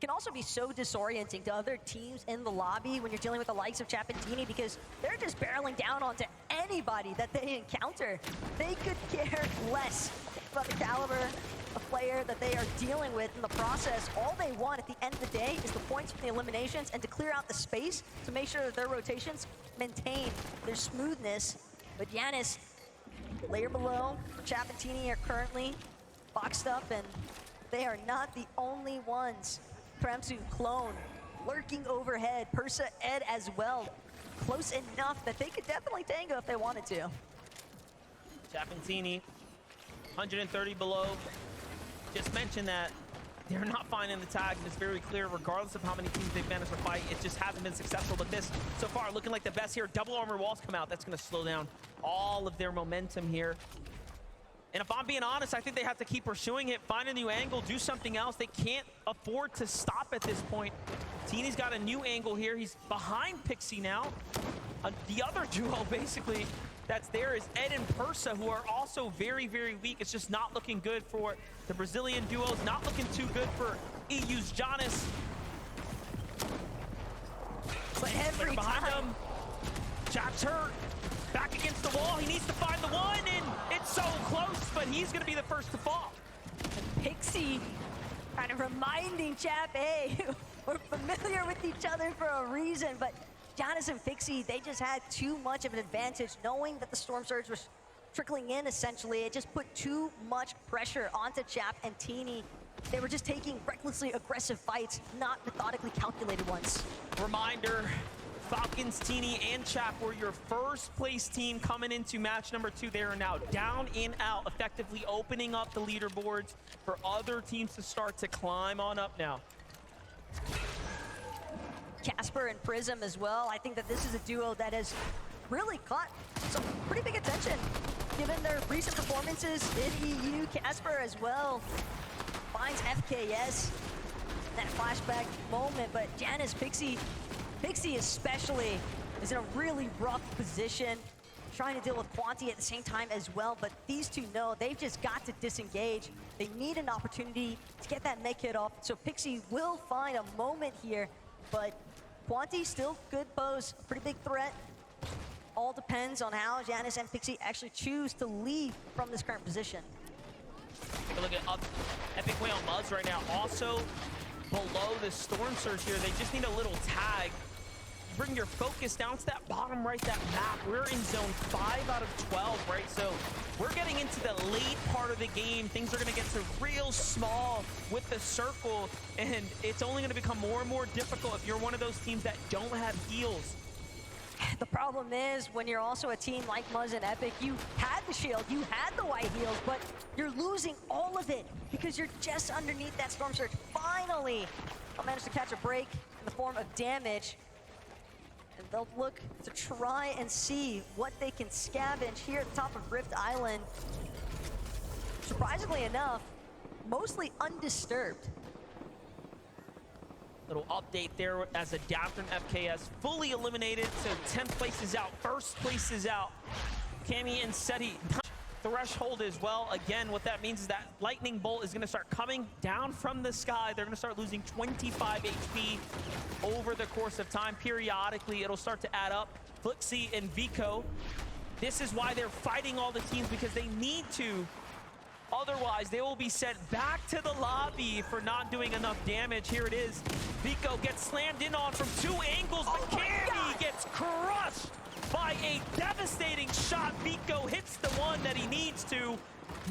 Can also be so disorienting to other teams in the lobby when you're dealing with the likes of Chap and Teeny, because they're just barreling down onto anybody that they encounter. They could care less about the caliber of player that they are dealing with in the process. All they want at the end of the day is the points from the eliminations and to clear out the space to make sure that their rotations maintain their smoothness. But Yanis, layer below, Chap and Teeny are currently boxed up, and they are not the only ones. Kremsu, Clone, lurking overhead, Persa, Ed as well. Close enough that they could definitely tango if they wanted to. Chapentini, 130 below. Just mentioned that they're not finding the tags, and it's very clear, regardless of how many teams they've managed to fight, it just hasn't been successful. But this, so far, looking like the best here. Double armor walls come out. That's going to slow down all of their momentum here. And if I'm being honest, I think they have to keep pursuing it, find a new angle, do something else. They can't afford to stop at this point. Teeny's got a new angle here. He's behind Pixie now. The other duo, basically, that's there is Ed and Persa, who are also very, very weak. It's just not looking good for the Brazilian duos. Not looking too good for EU's Jonas. But every behind time, him, Chap's hurt. Back against the wall, he needs to find the one, and it's so close, but he's gonna be the first to fall. Pixie kind of reminding Chap, hey, we're familiar with each other for a reason, but Jonas and Pixie, they just had too much of an advantage, knowing that the Storm Surge was trickling in, essentially. It just put too much pressure onto Chap and Teeny. They were just taking recklessly aggressive fights, not methodically calculated ones. Reminder, Falcons, Teeny, and Chap were your first place team coming into match number 2. They are now down and out, effectively opening up the leaderboards for other teams to start to climb on up now. Casper and Prism as well. I think that this is a duo that has really caught some mention, given their recent performances in EU, Casper as well finds FKS in that flashback moment, but Janus, Pixie especially is in a really rough position, trying to deal with Quanti at the same time as well, but these two know they've just got to disengage. They need an opportunity to get that mech hit off, so Pixie will find a moment here, but Quanti still good pose, pretty big threat. All depends on how Janus and Pixie actually choose to leave from this current position. Take a look at Epic Whale Muzz right now, also below the Storm Surge here. They just need a little tag. Bring your focus down to that bottom right, that map. We're in zone 5 out of 12, right? So we're getting into the late part of the game. Things are gonna get to real small with the circle, and it's only gonna become more and more difficult if you're one of those teams that don't have heals. The problem is when you're also a team like Muzz and Epic, you had the shield, you had the white heals, but you're losing all of it because you're just underneath that Storm Surge. Finally, they'll manage to catch a break in the form of damage. And they'll look to try and see what they can scavenge here at the top of Rift Island. Surprisingly enough, mostly undisturbed. Little update there as Adapter and FKS fully eliminated, so 10th place is out, 1st place is out. Cammy and Seti threshold as well. Again, what that means is that Lightning Bolt is gonna start coming down from the sky. They're gonna start losing 25 HP over the course of time. Periodically, it'll start to add up. Flixie and Vico, this is why they're fighting all the teams, because they need to. Otherwise, they will be sent back to the lobby for not doing enough damage. Here it is. Vico gets slammed in on from 2 angles, but Cammy gets crushed by a devastating shot. Vico hits the one that he needs to.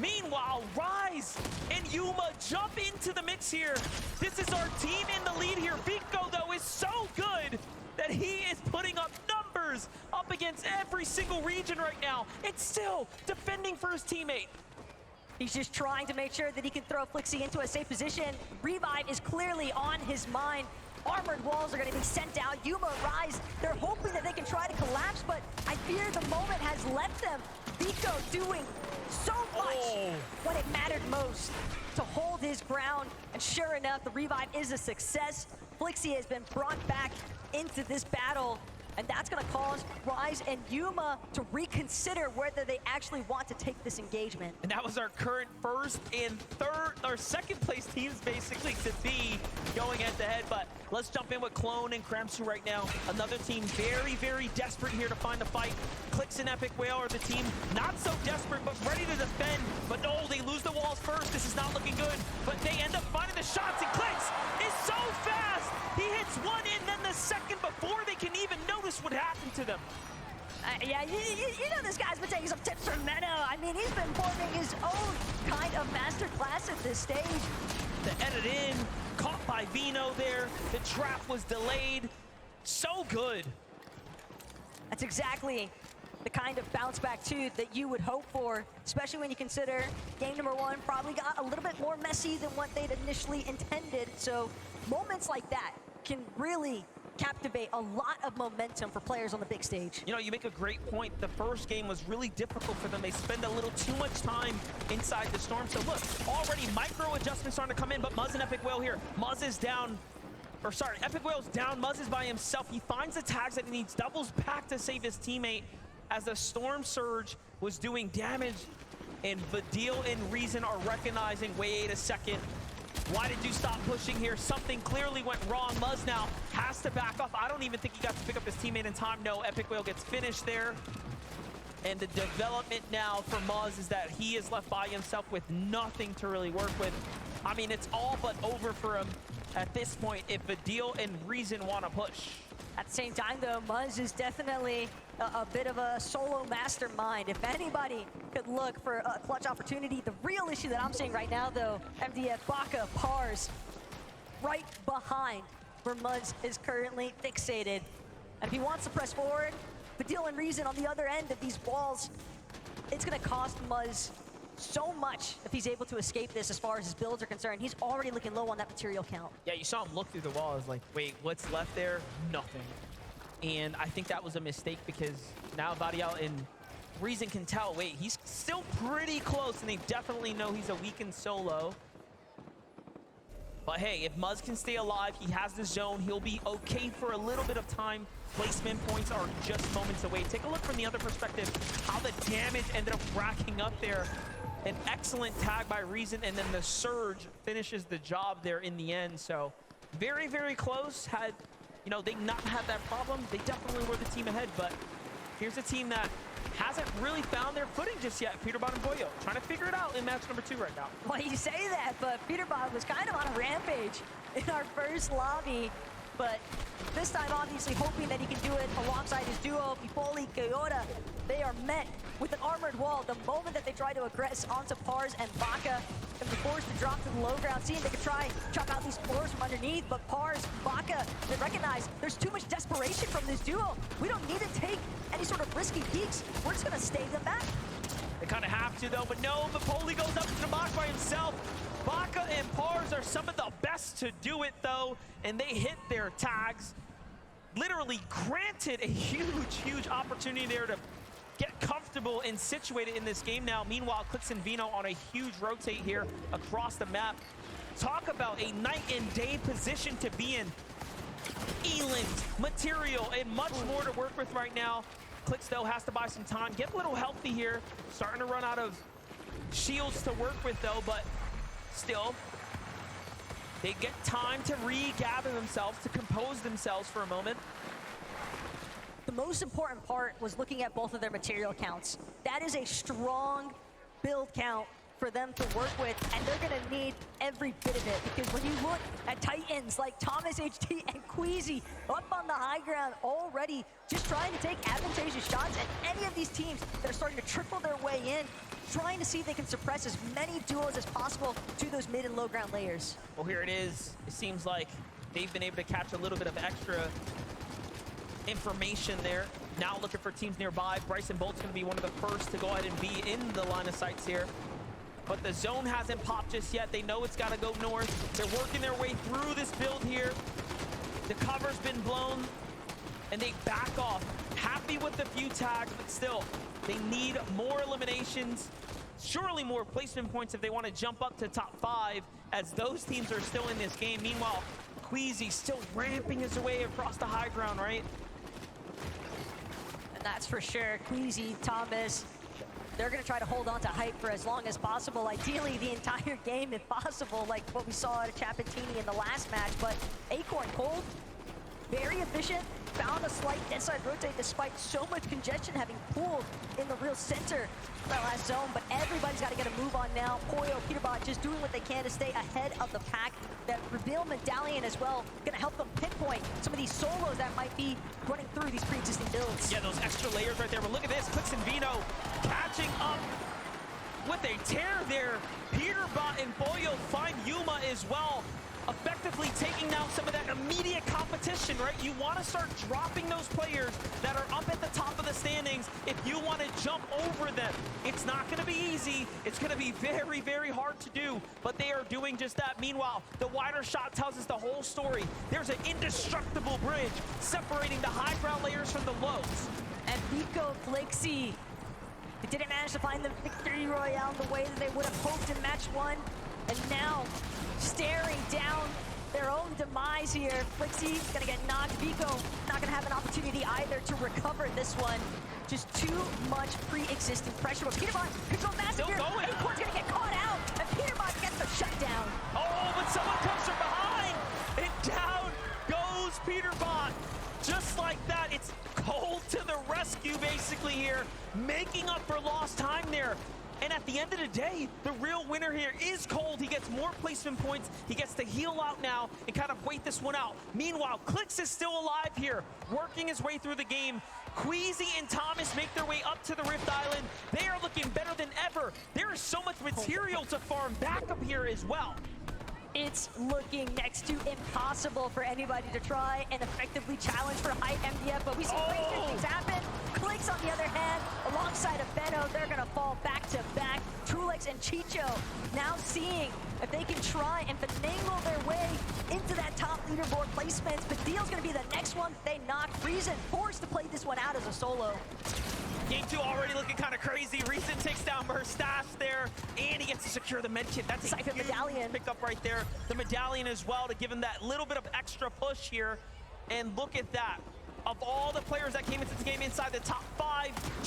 Meanwhile, Rise and Yuma jump into the mix here. This is our team in the lead here. Vico, though, is so good that he is putting up numbers up against every single region right now. It's still defending for his teammate. He's just trying to make sure that he can throw Flixie into a safe position. Revive is clearly on his mind. Armored walls are going to be sent out. Yuma, Rise, they're hoping that they can try to collapse, but I fear the moment has left them. Vico doing so much when it mattered most to hold his ground. And sure enough, the revive is a success. Flixie has been brought back into this battle, and that's going to cause Rise and Yuma to reconsider whether they actually want to take this engagement. And that was our current 1st and 2nd place teams basically to be going head to head. But let's jump in with Clone and Kramsu right now. Another team very, very desperate here to find a fight. Clix and Epic Whale are the team not so desperate, but ready to defend. But no, they lose the walls first. This is not looking good. But they end up finding the shots, and Clix is so fast. He hits one and then the second before they can even notice what happened to them. Yeah, you know this guy's been taking some tips from Meno. I mean, he's been forming his own kind of master class at this stage. The edit in, caught by Vino there. The trap was delayed. So good. That's exactly the kind of bounce back too that you would hope for, especially when you consider game number 1 probably got a little bit more messy than what they'd initially intended. So moments like that can really captivate a lot of momentum for players on the big stage. You know, you make a great point. The first game was really difficult for them. They spend a little too much time inside the storm. So look, already micro adjustments starting to come in, but Muzz and Epic Whale here. Muzz is down, or sorry, Epic Whale's down. Muzz is by himself. He finds the tags that he needs, doubles back to save his teammate as the Storm Surge was doing damage. And Vidil and Reason are recognizing, wait a second, why did you stop pushing here? Something clearly went wrong. Muzz now has to back off. I don't even think he got to pick up his teammate in time. No, Epic Whale gets finished there. And the development now for Muzz is that he is left by himself with nothing to really work with. I mean, it's all but over for him at this point if Vidil and Reason want to push. At the same time, though, Muzz is definitely a bit of a solo mastermind. If anybody could look for a clutch opportunity, the real issue that I'm seeing right now, though, MDF, Baka, Pars, right behind where Muzz is currently fixated. And if he wants to press forward, Vidil and Reason on the other end of these walls, it's going to cost Muzz so much if he's able to escape this as far as his builds are concerned. He's already looking low on that material count. Yeah, you saw him look through the wall. I was like, wait, what's left there? Nothing. And I think that was a mistake because now Varial and Reason can tell, wait, he's still pretty close, and they definitely know he's a weakened solo. But hey, if Muzz can stay alive, he has the zone, he'll be okay for a little bit of time. Placement points are just moments away. Take a look from the other perspective, how the damage ended up racking up there. An excellent tag by Reason, and then the Surge finishes the job there in the end. So very, very close. Had, you know, they not had that problem, they definitely were the team ahead. But here's a team that hasn't really found their footing just yet. Peterbot and Boyo trying to figure it out in match number 2 right now. Well, you say that, but Peterbot was kind of on a rampage in our first lobby. But this time, obviously, hoping that he can do it alongside his duo, Pipoli, Kyoto. They are met with an armored wall. The moment that they try to aggress onto Pars and Baka, and be forced to drop to the low ground, seeing they could try chop out these floors from underneath, but Pars, Baka, they recognize there's too much desperation from this duo. We don't need to take any sort of risky peeks. We're just gonna stay them back. They kind of have to, though, but no, Pipoli goes up to the box by himself. Baka and Pars are some of the best to do it, though, and they hit their tags. Literally granted a huge, huge opportunity there to get comfortable and situated in this game now. Meanwhile, Clix and Vino on a huge rotate here across the map. Talk about a night and day position to be in. Eland, material, and much more to work with right now. Clix, though, has to buy some time, get a little healthy here. Starting to run out of shields to work with, though, but still, they get time to regather themselves, to compose themselves for a moment. The most important part was looking at both of their material counts. That is a strong build count for them to work with, and they're gonna need every bit of it, because when you look at Titans like Thomas HD and Queasy up on the high ground already, just trying to take advantageous shots, and any of these teams that are starting to trickle their way in, trying to see if they can suppress as many duos as possible to those mid and low ground layers. Well, here it is. It seems like they've been able to catch a little bit of extra information there. Now looking for teams nearby. Bryson Bolt's going to be one of the first to go ahead and be in the line of sights here. But the zone hasn't popped just yet. They know it's got to go north. They're working their way through this build here. The cover's been blown, and they back off. Happy with the few tags, but still, they need more eliminations. Surely more placement points if they want to jump up to top 5, as those teams are still in this game. Meanwhile, Queasy still ramping his way across the high ground, right? And that's for sure. Queasy, Thomas, they're going to try to hold on to hype for as long as possible. Ideally, the entire game, if possible, like what we saw at Chapatini in the last match. But Acorn Cold, very efficient, found a slight dead side rotate despite so much congestion having pooled in the real center of that last zone. But everybody's got to get a move on now. Poyo, Peterbot just doing what they can to stay ahead of the pack. That reveal medallion as well, going to help them pinpoint some of these solos that might be running through these pre-existing builds. Yeah, those extra layers right there. But look at this, Clix and Vino catching up with a tear there. Peterbot and Boyo find Yuma as well, effectively taking down some of that immediate competition, right? You want to start dropping those players that are up at the top of the standings if you want to jump over them. It's not going to be easy. It's going to be very, very hard to do, but they are doing just that. Meanwhile, the wider shot tells us the whole story. There's an indestructible bridge separating the high ground layers from the lows. And Pico, Flixie, they didn't manage to find the victory royale the way that they would have hoped in match 1. And now, staring down their own demise here. Flixie gonna get knocked. Vico not gonna have an opportunity either to recover this one. Just too much pre-existing pressure. But Peterbot control massive here. Acorn's gonna get caught out, and Peterbot gets the shutdown. Oh, but someone comes from behind, and down goes Peterbot. Just like that, it's Cold to the rescue basically here, making up for lost time there. And at the end of the day, the real winner here is Cold. He gets more placement points. He gets to heal out now and kind of wait this one out. Meanwhile, Clix is still alive here, working his way through the game. Queasy and Thomas make their way up to the Rift Island. They are looking better than ever. There is so much material to farm back up here as well. It's looking next to impossible for anybody to try and effectively challenge for high MDF, but we see crazy things happen. Clix, on the other hand, alongside of Benno, they're gonna fall back to back. Trulex and Chicho now seeing if they can try and finagle their way into that top leaderboard placements. But Deal's gonna be the next one they knock. Reason forced to play this one out as a solo. Game 2 already looking kind of crazy. Recent takes down Merstash there, and he gets to secure the medkit. That's a Cypher huge medallion. pickup right there. The medallion as well to give him that little bit of extra push here. And look at that. Of all the players that came into the game inside the top 5,